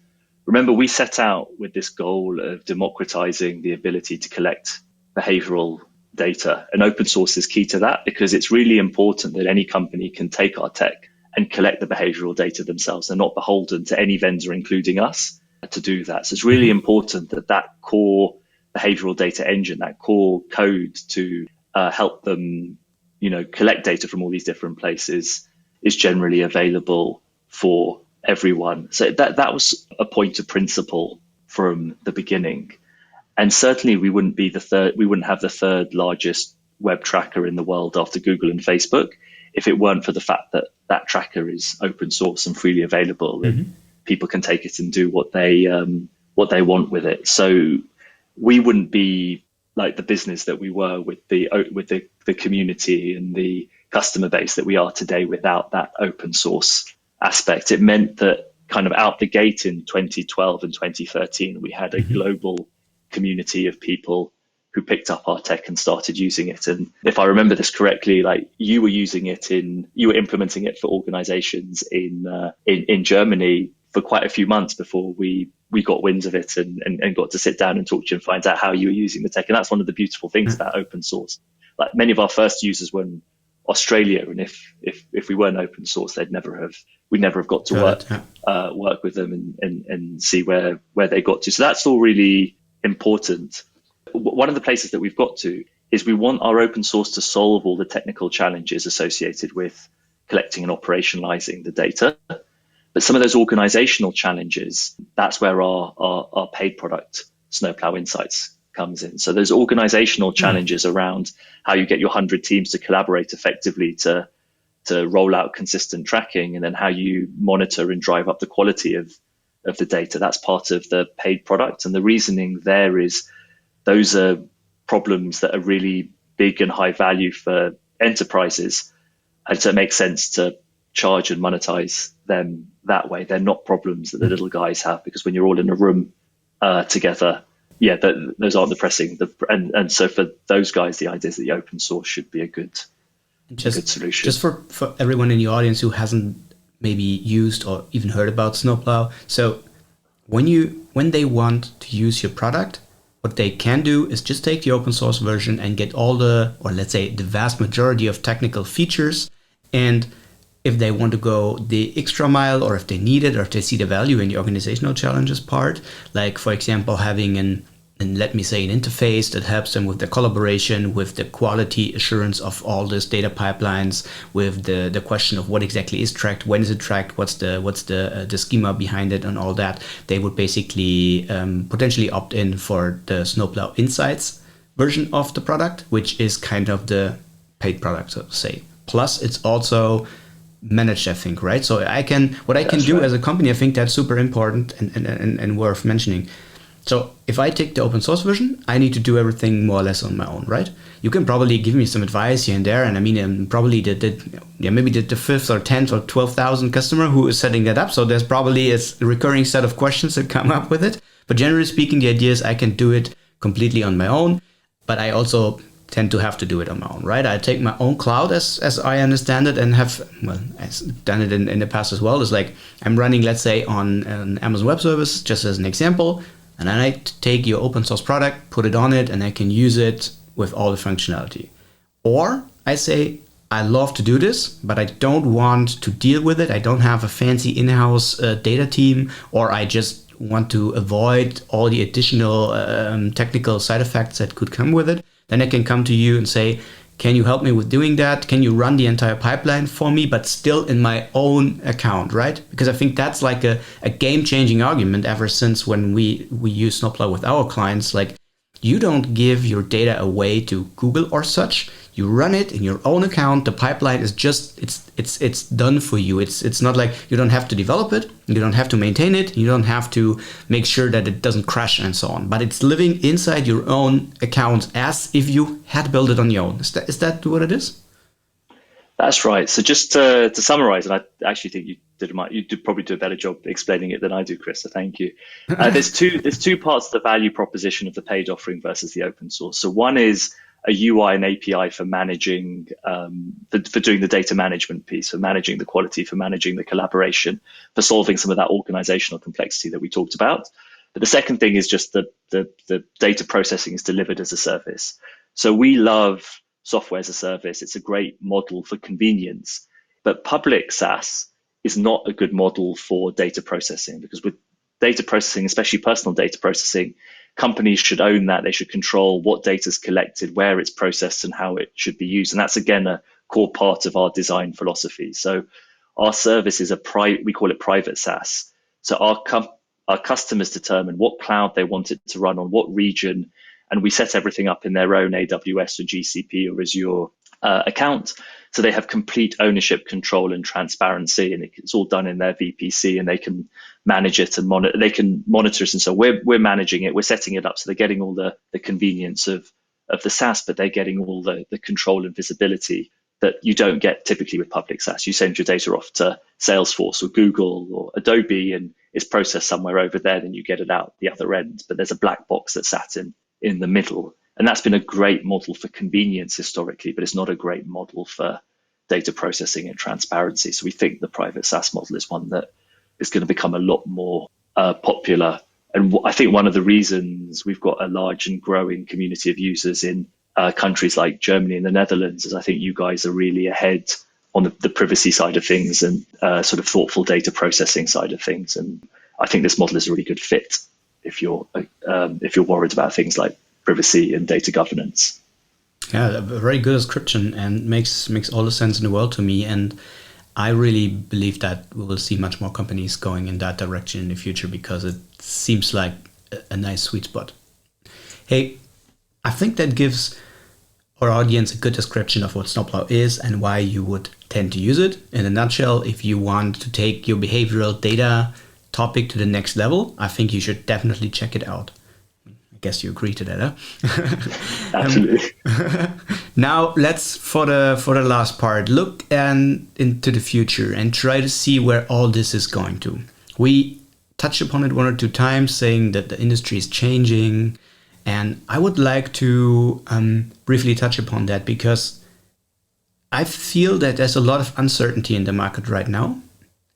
Speaker 2: Remember, we set out with this goal of democratizing the ability to collect behavioral data, and open source is key to that because it's really important that any company can take our tech and collect the behavioral data themselves. They're not beholden to any vendor, including us, to do that. So it's really important that that core behavioral data engine, that core code to help them, collect data from all these different places is generally available for everyone. So that was a point of principle from the beginning. And certainly we wouldn't have the third largest web tracker in the world after Google and Facebook if it weren't for the fact that that tracker is open source and freely available, and people can take it and do what they want with it. So we wouldn't be like the business that we were with the community and the customer base that we are today without that open source aspect. It meant that kind of out the gate in 2012 and 2013, we had a global community of people who picked up our tech and started using it. And if I remember this correctly, like you were implementing it for organizations in Germany for quite a few months before we got wind of it and got to sit down and talk to you and find out how you were using the tech. And that's one of the beautiful things about open source. Like many of our first users were in Australia, and if we weren't open source, we'd never have got to work with them and see where they got to. So that's all really important. One of the places that we've got to is we want our open source to solve all the technical challenges associated with collecting and operationalizing the data. But some of those organizational challenges, that's where our paid product, Snowplow Insights, comes in. So there's organizational challenges around how you get your 100 teams to collaborate effectively to roll out consistent tracking, and then how you monitor and drive up the quality of the data. That's part of the paid product. And the reasoning there is those are problems that are really big and high value for enterprises. And so it makes sense to charge and monetize them that way. They're not problems that the little guys have, because when you're all in a room together, those aren't the pressing. And so for those guys, the idea is that the open source should be a good solution.
Speaker 1: Just for everyone in the audience who hasn't maybe used or even heard about Snowplow. So when they want to use your product, what they can do is just take the open source version and get all the vast majority of technical features. And if they want to go the extra mile, or if they need it, or if they see the value in the organizational challenges part, like for example, having an interface that helps them with the collaboration, with the quality assurance of all these data pipelines, with the question of what exactly is tracked, when is it tracked, what's the schema behind it, and all that, they would basically potentially opt in for the Snowplow Insights version of the product, which is kind of the paid product, so to say. Plus, it's also managed, I think, right? So I can do as a company, I think that's super important and worth mentioning. So if I take the open source version, I need to do everything more or less on my own, right? You can probably give me some advice here and there, and I mean, probably maybe the 5th or 10th or 12,000 customer who is setting that up. So there's probably a recurring set of questions that come up with it. But generally speaking, the idea is I can do it completely on my own, but I also tend to have to do it on my own, right? I take my own cloud as I understand it, and I've done it in the past as well. It's like I'm running, let's say, on an Amazon Web Service, just as an example, and then I take your open source product, put it on it, and I can use it with all the functionality. Or I say, I love to do this, but I don't want to deal with it. I don't have a fancy in-house data team, or I just want to avoid all the additional technical side effects that could come with it. Then I can come to you and say, can you help me with doing that? Can you run the entire pipeline for me, but still in my own account, right? Because I think that's like a game-changing argument ever since when we use Snowplow with our clients. Like, you don't give your data away to Google or such. You run it in your own account. The pipeline is just, it's done for you. It's not like you don't have to develop it. You don't have to maintain it. You don't have to make sure that it doesn't crash and so on. But it's living inside your own account as if you had built it on your own. Is that what it is?
Speaker 2: That's right. So just to summarize, and I actually think you probably do a better job explaining it than I do, Chris. So thank you. There's two parts to the value proposition of the paid offering versus the open source. So one is a UI and API for managing, for doing the data management piece, for managing the quality, for managing the collaboration, for solving some of that organizational complexity that we talked about. But the second thing is just the data processing is delivered as a service. So we love software as a service. It's a great model for convenience, but public SaaS is not a good model for data processing, because with data processing, especially personal data processing, companies should own that. They should control what data is collected, where it's processed, and how it should be used. And that's, again, a core part of our design philosophy. So our service is we call it private SaaS. So our customers determine what cloud they want it to run on, what region, and we set everything up in their own AWS or GCP or Azure account. So they have complete ownership, control, and transparency, and it's all done in their VPC, and they can manage it and monitor it. And so we're managing it, we're setting it up, so they're getting all the convenience of the SaaS, but they're getting all the control and visibility that you don't get typically with public SaaS. You send your data off to Salesforce or Google or Adobe, and it's processed somewhere over there, then you get it out the other end. But there's a black box that's sat in the middle, And that's been a great model for convenience historically, but it's not a great model for data processing and transparency. So we think the private SaaS model is one that is going to become a lot more popular. And I think one of the reasons we've got a large and growing community of users in countries like Germany and the Netherlands is I think you guys are really ahead on the privacy side of things and sort of thoughtful data processing side of things. And I think this model is a really good fit if you're worried about things like privacy and data governance.
Speaker 1: Yeah, a very good description, and makes all the sense in the world to me. And I really believe that we will see much more companies going in that direction in the future, because it seems like a nice sweet spot. Hey, I think that gives our audience a good description of what Snowplow is and why you would tend to use it. In a nutshell, if you want to take your behavioral data topic to the next level, I think you should definitely check it out. I guess you agree to that, huh?
Speaker 2: Absolutely.
Speaker 1: Now let's, for the last part, look into the future and try to see where all this is going to. We touched upon it one or two times, saying that the industry is changing, and I would like to briefly touch upon that, because I feel that there's a lot of uncertainty in the market right now.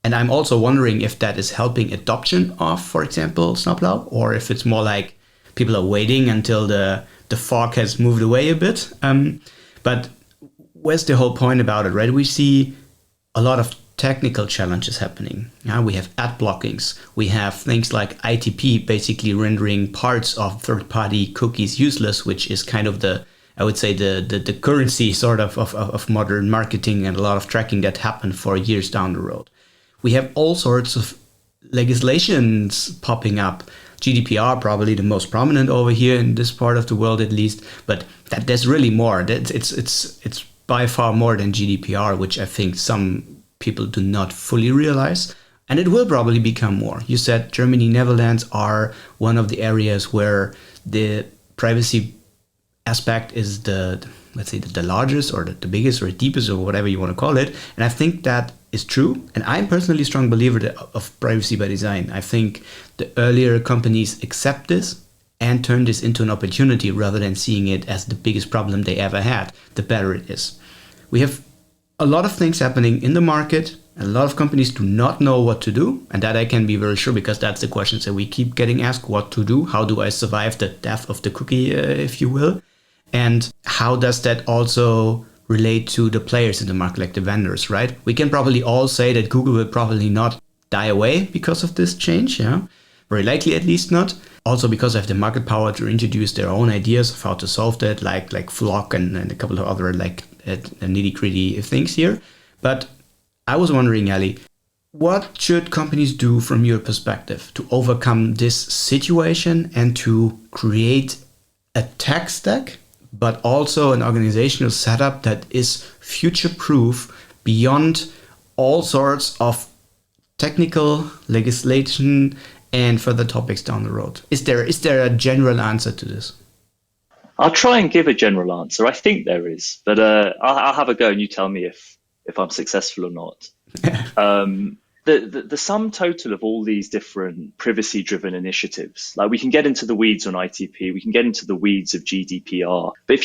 Speaker 1: And I'm also wondering if that is helping adoption of, for example, Snowplow, or if it's more like people are waiting until the fog has moved away a bit. But where's the whole point about it, right? We see a lot of technical challenges happening. We have ad blockings. We have things like ITP basically rendering parts of third-party cookies useless, which is kind of the currency sort of modern marketing, and a lot of tracking that happened for years down the road. We have all sorts of legislations popping up. GDPR probably the most prominent over here in this part of the world, at least. But there's really more. It's by far more than GDPR, which I think some people do not fully realize. And it will probably become more. You said Germany, Netherlands are one of the areas where the privacy aspect is the largest, or the biggest, or deepest, or whatever you want to call it. And I think that is true. And I'm personally a strong believer of privacy by design. I think the earlier companies accept this and turn this into an opportunity rather than seeing it as the biggest problem they ever had, the better it is. We have a lot of things happening in the market. A lot of companies do not know what to do. And that I can be very sure, because that's the questions that we keep getting asked. What to do? How do I survive the death of the cookie, if you will? And how does that also relate to the players in the market, like the vendors, right? We can probably all say that Google will probably not die away because of this change, yeah? Very likely, at least not. Also because they have the market power to introduce their own ideas of how to solve that, like Flock and a couple of other nitty-gritty things here. But I was wondering, Yali, what should companies do from your perspective to overcome this situation and to create a tech stack, but also an organizational setup that is future-proof beyond all sorts of technical legislation and further topics down the road? Is there a general answer to this?
Speaker 2: I'll try and give a general answer. I think there is, but I'll have a go and you tell me if I'm successful or not. The sum total of all these different privacy-driven initiatives, like we can get into the weeds on ITP, we can get into the weeds of GDPR, but if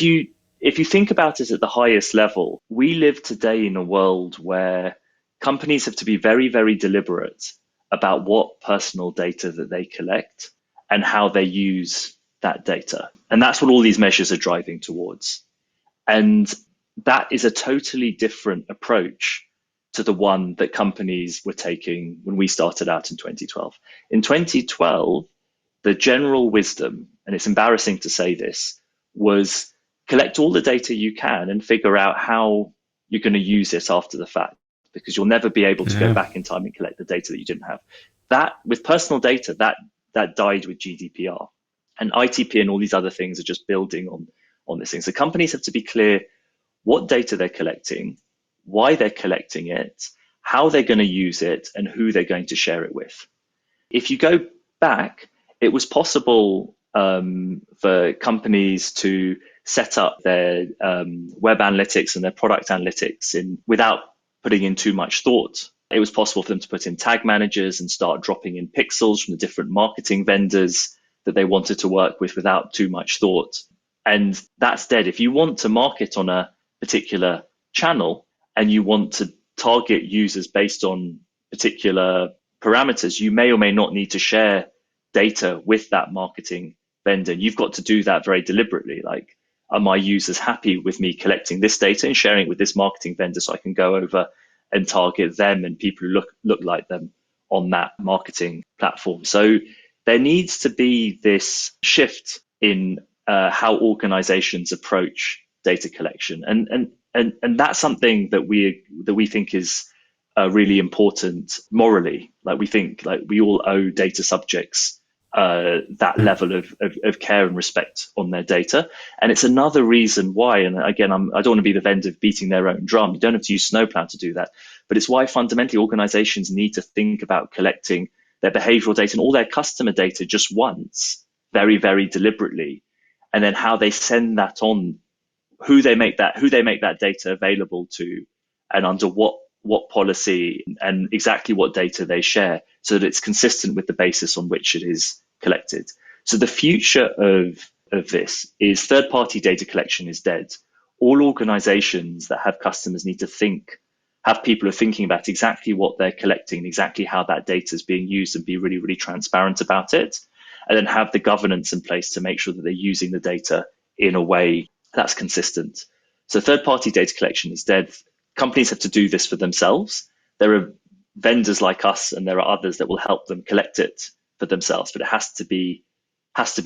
Speaker 2: you think about it at the highest level, we live today in a world where companies have to be very, very deliberate about what personal data that they collect and how they use that data. And that's what all these measures are driving towards. And that is a totally different approach to the one that companies were taking when we started out in 2012. In 2012, the general wisdom, and it's embarrassing to say this, was collect all the data you can and figure out how you're going to use it after the fact, because you'll never be able to go back in time and collect the data that you didn't have. That, with personal data, that died with GDPR. And ITP and all these other things are just building on this thing. So companies have to be clear what data they're collecting, why they're collecting it, how they're going to use it, and who they're going to share it with. If you go back, it was possible for companies to set up their web analytics and their product analytics without putting in too much thought. It was possible for them to put in tag managers and start dropping in pixels from the different marketing vendors that they wanted to work with without too much thought. And that's dead. If you want to market on a particular channel and you want to target users based on particular parameters, you may or may not need to share data with that marketing vendor. You've got to do that very deliberately. Like, are my users happy with me collecting this data and sharing it with this marketing vendor so I can go over and target them and people who look like them on that marketing platform? So there needs to be this shift in how organizations approach data collection, and that's something that we think is really important morally. Like, we think like we all owe data subjects that level of care and respect on their data. And it's another reason why, and again, I don't want to be the vendor beating their own drum. You don't have to use Snowplow to do that, but it's why fundamentally organizations need to think about collecting their behavioral data and all their customer data just once, very, very deliberately, and then how they send that on, who they make that data available to, and under what policy, and exactly what data they share, so that it's consistent with the basis on which it is collected. So the future of this is third-party data collection is dead. All organizations that have customers need to have people who are thinking about exactly what they're collecting, exactly how that data is being used, and be really, really transparent about it, and then have the governance in place to make sure that they're using the data in a way that's consistent. So third-party data collection is dead. Companies have to do this for themselves. There are vendors like us, and there are others that will help them collect it for themselves, but it has to be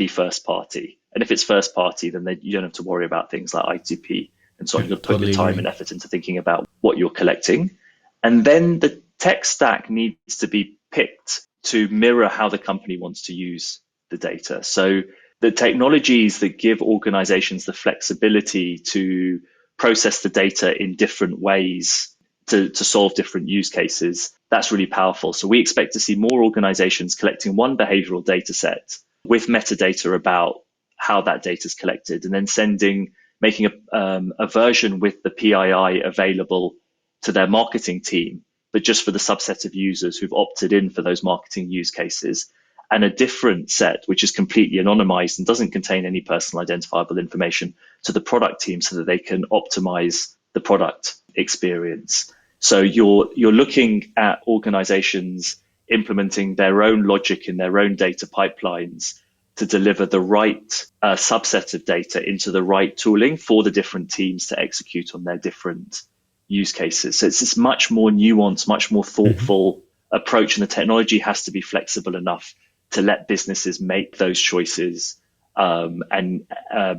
Speaker 2: first party. And if it's first party, then you don't have to worry about things like I2P and so on. You've got to put your time and effort into thinking about what you're collecting. And then the tech stack needs to be picked to mirror how the company wants to use the data. So the technologies that give organizations the flexibility to process the data in different ways to solve different use cases, that's really powerful. So we expect to see more organizations collecting one behavioral data set with metadata about how that data is collected, and then making a version with the PII available to their marketing team, but just for the subset of users who've opted in for those marketing use cases, and a different set, which is completely anonymized and doesn't contain any personal identifiable information, to the product team so that they can optimize the product experience. So you're looking at organizations implementing their own logic in their own data pipelines to deliver the right subset of data into the right tooling for the different teams to execute on their different use cases. So it's this much more nuanced, much more thoughtful approach, and the technology has to be flexible enough to let businesses make those choices and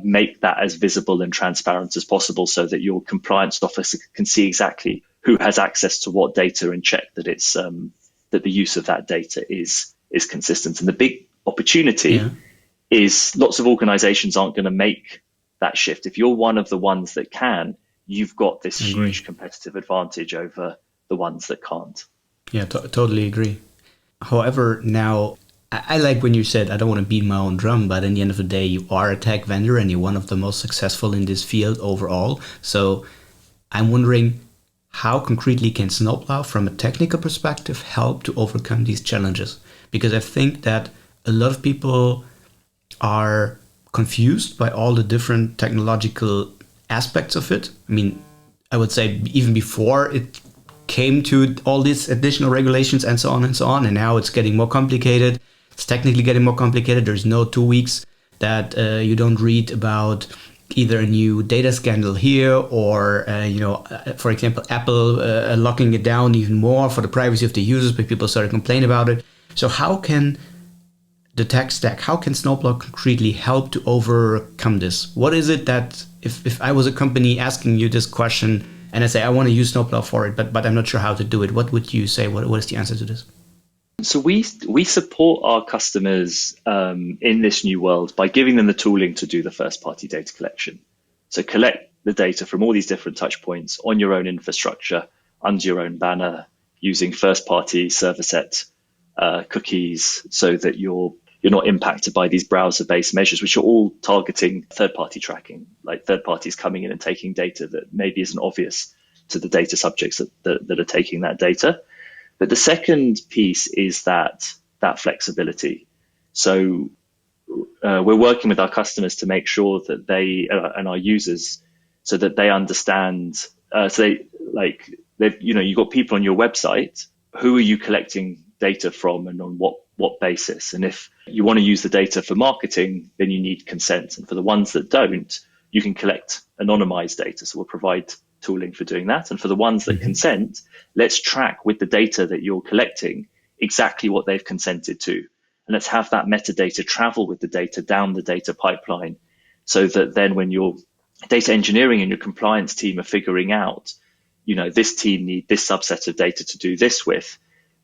Speaker 2: make that as visible and transparent as possible, so that your compliance officer can see exactly who has access to what data and check that it's that the use of that data is consistent. And the big opportunity is lots of organizations aren't going to make that shift. If you're one of the ones that can, you've got this huge competitive advantage over the ones that can't.
Speaker 1: Yeah, totally agree. However, now I like when you said, I don't want to beat my own drum, but in the end of the day, you are a tech vendor and you're one of the most successful in this field overall. So I'm wondering, how concretely can Snowplow, from a technical perspective, help to overcome these challenges? Because I think that a lot of people are confused by all the different technological aspects of it. I mean, I would say even before it came to all these additional regulations and so on, and now it's getting more complicated. It's technically getting more complicated. There's no 2 weeks that you don't read about either a new data scandal here or, for example, Apple locking it down even more for the privacy of the users, but people started complaining about it. So how can the tech stack, how can Snowplow concretely help to overcome this? What is it that, if I was a company asking you this question and I say, I want to use Snowplow for it, but I'm not sure how to do it, what would you say? What is the answer to this?
Speaker 2: So we support our customers in this new world by giving them the tooling to do the first-party data collection. So collect the data from all these different touch points on your own infrastructure, under your own banner, using first-party server set cookies, so that you're not impacted by these browser-based measures, which are all targeting third-party tracking, like third parties coming in and taking data that maybe isn't obvious to the data subjects that are taking that data. But the second piece is that flexibility. So we're working with our customers to make sure that they and our users, so that they understand. So they like you've got people on your website. Who are you collecting data from, and on what basis? And if you want to use the data for marketing, then you need consent. And for the ones that don't, you can collect anonymized data. So we'll provide tooling for doing that. And for the ones that consent, let's track with the data that you're collecting exactly what they've consented to. And let's have that metadata travel with the data down the data pipeline, so that then when your data engineering and your compliance team are figuring out, this team need this subset of data to do this with,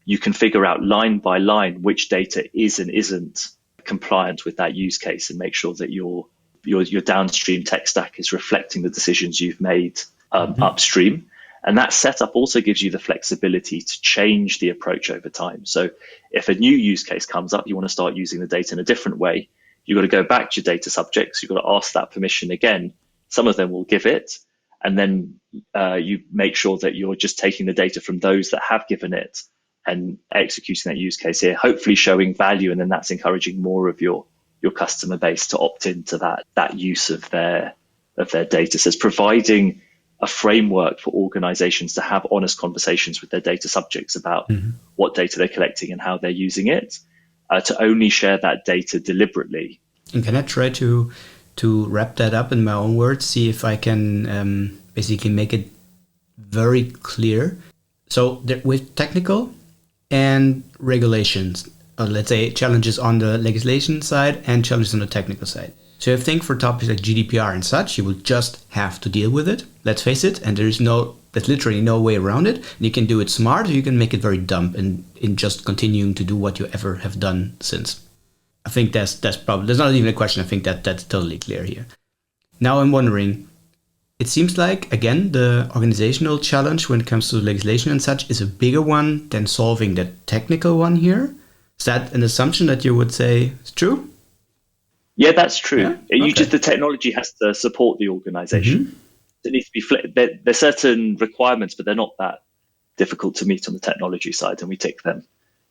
Speaker 2: you can figure out line by line which data is and isn't compliant with that use case, and make sure that your downstream tech stack is reflecting the decisions you've made upstream. And that setup also gives you the flexibility to change the approach over time. So if a new use case comes up, you want to start using the data in a different way, you've got to go back to your data subjects, you've got to ask that permission again. Some of them will give it, and then you make sure that you're just taking the data from those that have given it and executing that use case here, hopefully showing value, and then that's encouraging more of your customer base to opt into that use of their data. So it's providing a framework for organizations to have honest conversations with their data subjects about what data they're collecting and how they're using it, to only share that data deliberately.
Speaker 1: And can I try to wrap that up in my own words, see if I can basically make it very clear? So with technical and regulations, or let's say challenges on the legislation side and challenges on the technical side. So I think for topics like GDPR and such, you will just have to deal with it. Let's face it, and there's literally no way around it. And you can do it smart, or you can make it very dumb in just continuing to do what you ever have done since. I think that's probably, there's not even a question. I think that's totally clear here. Now I'm wondering, it seems like, again, the organizational challenge when it comes to legislation and such is a bigger one than solving the technical one here. Is that an assumption that you would say is true?
Speaker 2: Yeah, that's true.
Speaker 1: Yeah? Okay.
Speaker 2: The technology has to support the organization. It needs to be there's certain requirements, but they're not that difficult to meet on the technology side, and we tick them.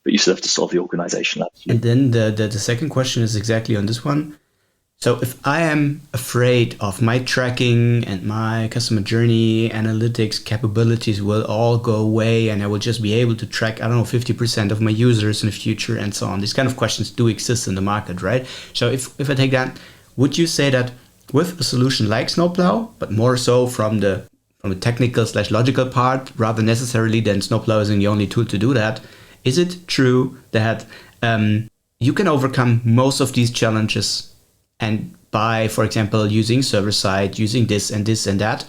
Speaker 2: But you still have to solve the organization.
Speaker 1: And then the second question is exactly on this one. So if I am afraid of my tracking and my customer journey analytics capabilities will all go away, and I will just be able to track, 50% of my users in the future and so on. These kind of questions do exist in the market, right? So if I take that, would you say that with a solution like Snowplow, but more so from the technical / logical part, rather necessarily than Snowplow isn't the only tool to do that, is it true that you can overcome most of these challenges and by, for example, using server-side, using this and this and that,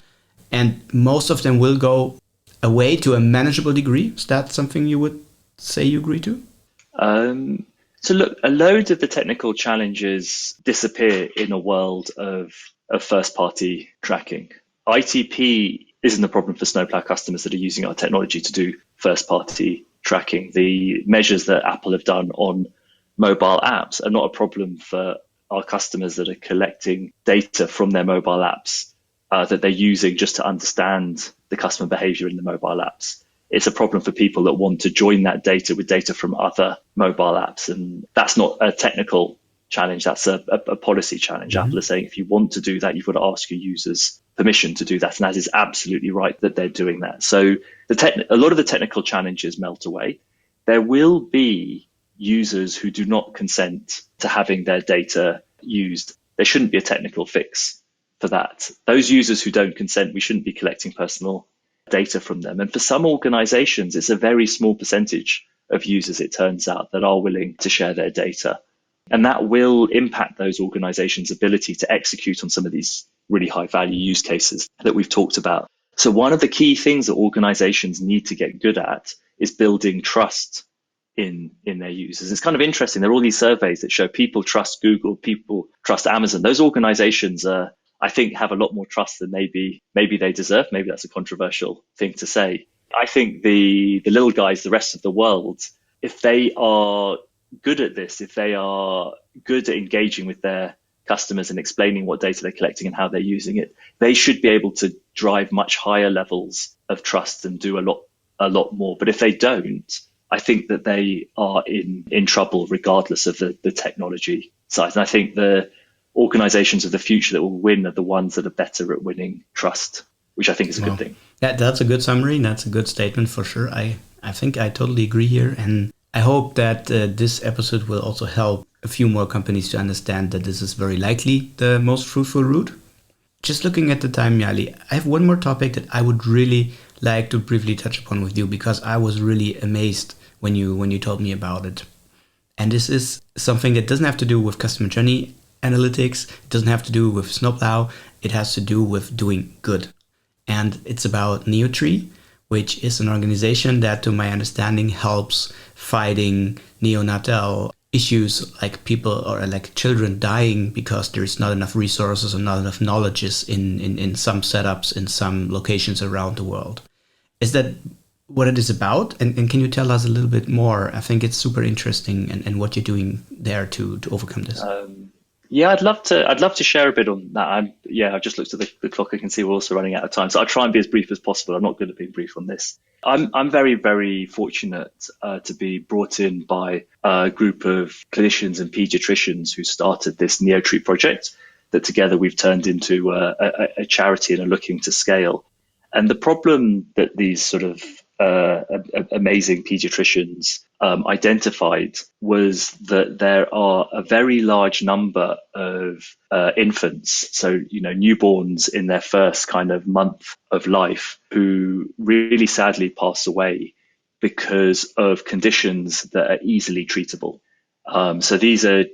Speaker 1: and most of them will go away to a manageable degree? Is that something you would say you agree to?
Speaker 2: So look, a load of the technical challenges disappear in a world of first-party tracking. ITP isn't a problem for Snowplow customers that are using our technology to do first-party tracking. The measures that Apple have done on mobile apps are not a problem for our customers that are collecting data from their mobile apps that they're using just to understand the customer behavior in the mobile apps. It's a problem for people that want to join that data with data from other mobile apps. And that's not a technical challenge. That's a policy challenge. Apple is saying, if you want to do that, you've got to ask your users permission to do that. And that is absolutely right that they're doing that. So a lot of the technical challenges melt away. There will be users who do not consent to having their data used. There shouldn't be a technical fix for that. Those users who don't consent, we shouldn't be collecting personal data from them. And for some organizations, it's a very small percentage of users, it turns out, that are willing to share their data. And that will impact those organizations' ability to execute on some of these really high value use cases that we've talked about. So one of the key things that organizations need to get good at is building trust in their users. It's kind of interesting. There are all these surveys that show people trust Google, people trust Amazon. Those organizations, I think, have a lot more trust than maybe they deserve. Maybe that's a controversial thing to say. I think the little guys, the rest of the world, if they are good at this, if they are good at engaging with their customers and explaining what data they're collecting and how they're using it, they should be able to drive much higher levels of trust and do a lot more. But if they don't, I think that they are in trouble regardless of the technology side. And I think the organizations of the future that will win are the ones that are better at winning trust, which I think is a good thing.
Speaker 1: Yeah, that's a good summary. That's a good statement for sure. I think I totally agree here. And I hope that this episode will also help a few more companies to understand that this is very likely the most fruitful route. Just looking at the time, Yali, I have one more topic that I would really like to briefly touch upon with you, because I was really amazed when you told me about it. And this is something that doesn't have to do with customer journey analytics. It doesn't have to do with Snowplow. It has to do with doing good. And it's about Neotree, which is an organization that, to my understanding, helps fighting neonatal issues like people or like children dying because there's not enough resources or not enough knowledge in some setups in some locations around the world. Is that what it is about? And can you tell us a little bit more? I think it's super interesting and what you're doing there to overcome this.
Speaker 2: Yeah, I'd love to share a bit on that. I've just looked at the clock. I can see we're also running out of time, so I'll try and be as brief as possible. I'm not going to be brief on this. I'm very, very fortunate to be brought in by a group of clinicians and pediatricians who started this Neotree project that together we've turned into a charity and are looking to scale. And the problem that these sort of amazing pediatricians identified was that there are a very large number of infants, so newborns in their first kind of month of life, who really sadly pass away because of conditions that are easily treatable. So these are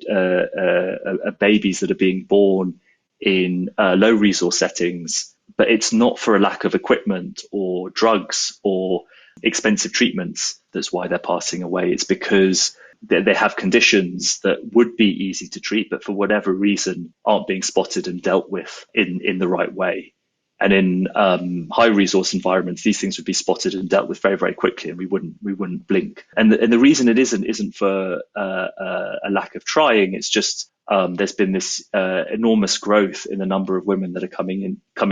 Speaker 2: babies that are being born in low resource settings, but it's not for a lack of equipment or drugs or expensive treatments that's why they're passing away. It's because they have conditions that would be easy to treat, but for whatever reason aren't being spotted and dealt with in the right way. And in high resource environments, these things would be spotted and dealt with very, very quickly, and we wouldn't blink. And the reason it isn't for a lack of trying. It's just there's been this enormous growth in the number of women that are coming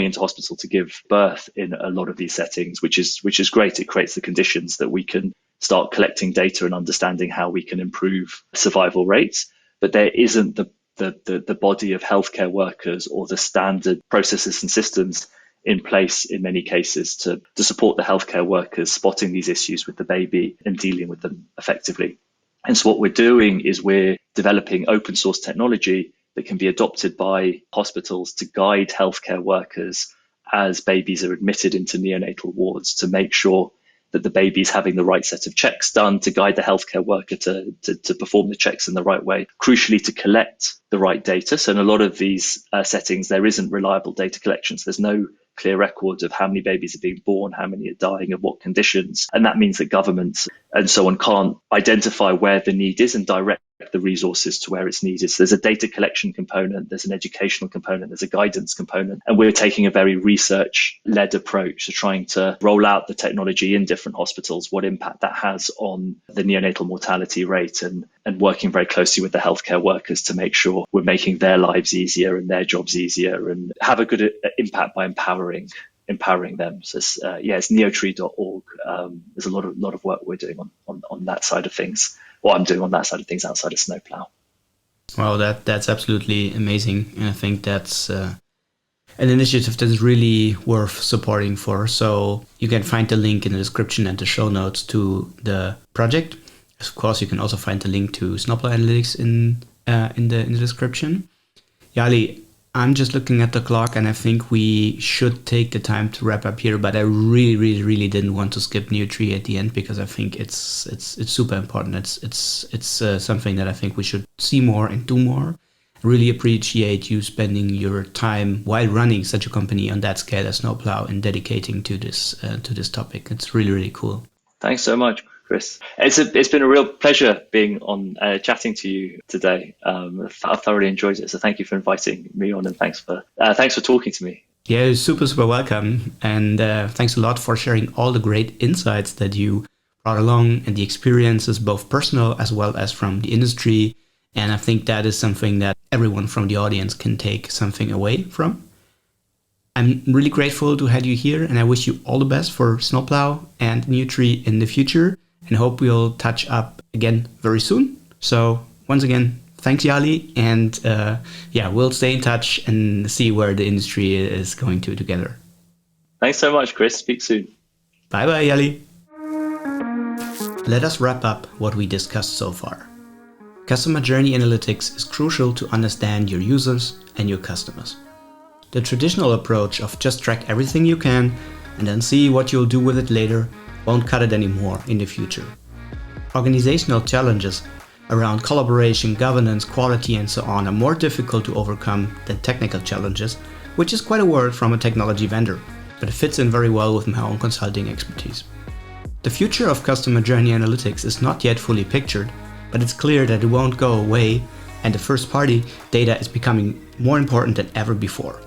Speaker 2: into hospital to give birth in a lot of these settings, which is great. It creates the conditions that we can start collecting data and understanding how we can improve survival rates. But there isn't the body of healthcare workers or the standard processes and systems in place in many cases to support the healthcare workers spotting these issues with the baby and dealing with them effectively. And so what we're doing is we're developing open source technology that can be adopted by hospitals to guide healthcare workers as babies are admitted into neonatal wards, to make sure that the baby is having the right set of checks done, to guide the healthcare worker to perform the checks in the right way, crucially to collect the right data. So in a lot of these settings, there isn't reliable data collection. So there's no clear record of how many babies are being born, how many are dying, of what conditions. And that means that governments and so on can't identify where the need is and direct the resources to where it's needed. So there's a data collection component, there's an educational component, there's a guidance component. And we're taking a very research-led approach to trying to roll out the technology in different hospitals, what impact that has on the neonatal mortality rate, and working very closely with the healthcare workers to make sure we're making their lives easier and their jobs easier and have a good impact by empowering them. So it's neotree.org. There's a lot of work we're doing on that side of things. What I'm doing on that side of things outside of Snowplow.
Speaker 1: Well, that's absolutely amazing. And I think that's an initiative that is really worth supporting for. So you can find the link in the description and the show notes to the project. Of course, you can also find the link to Snowplow Analytics in the description. Yali, I'm just looking at the clock, and I think we should take the time to wrap up here. But I really, really, really didn't want to skip Neotree at the end, because I think it's super important. It's something that I think we should see more and do more. I really appreciate you spending your time while running such a company on that scale as Snowplow and dedicating to this topic. It's really, really cool.
Speaker 2: Thanks so much, Chris. It's been a real pleasure being on chatting to you today. I've thoroughly enjoyed it. So thank you for inviting me on, and thanks for talking to me.
Speaker 1: Yeah, super welcome, and thanks a lot for sharing all the great insights that you brought along and the experiences, both personal as well as from the industry. And I think that is something that everyone from the audience can take something away from. I'm really grateful to have you here, and I wish you all the best for Snowplow and Neotree in the future, and hope we'll touch up again very soon. So once again, Thanks, Yali. And we'll stay in touch and see where the industry is going to together.
Speaker 2: Thanks so much, Chris. Speak soon.
Speaker 1: Bye-bye, Yali. Let us wrap up what we discussed so far. Customer journey analytics is crucial to understand your users and your customers. The traditional approach of just track everything you can and then see what you'll do with it later won't cut it anymore in the future. Organizational challenges around collaboration, governance, quality, and so on are more difficult to overcome than technical challenges, which is quite a word from a technology vendor, but it fits in very well with my own consulting expertise. The future of customer journey analytics is not yet fully pictured, but it's clear that it won't go away, and the first-party data is becoming more important than ever before.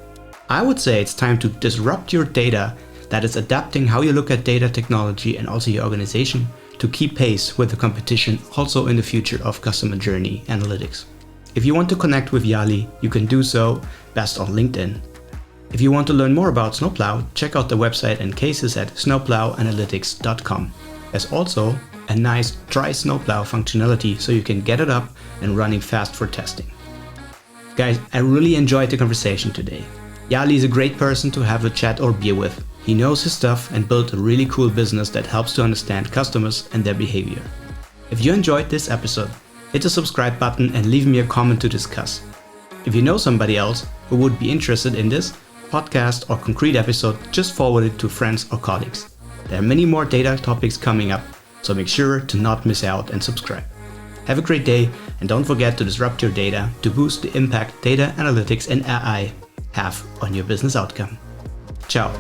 Speaker 1: I would say it's time to disrupt your data that is adapting how you look at data technology and also your organization to keep pace with the competition also in the future of customer journey analytics. If you want to connect with Yali, you can do so best on LinkedIn. If you want to learn more about Snowplow, check out the website and cases at snowplowanalytics.com. There's also a nice try Snowplow functionality so you can get it up and running fast for testing. Guys, I really enjoyed the conversation today. Yali is a great person to have a chat or beer with. He knows his stuff and built a really cool business that helps to understand customers and their behavior. If you enjoyed this episode, hit the subscribe button and leave me a comment to discuss. If you know somebody else who would be interested in this podcast or concrete episode, just forward it to friends or colleagues. There are many more data topics coming up, so make sure to not miss out and subscribe. Have a great day, and don't forget to disrupt your data to boost the impact data analytics and AI have on your business outcome. Ciao.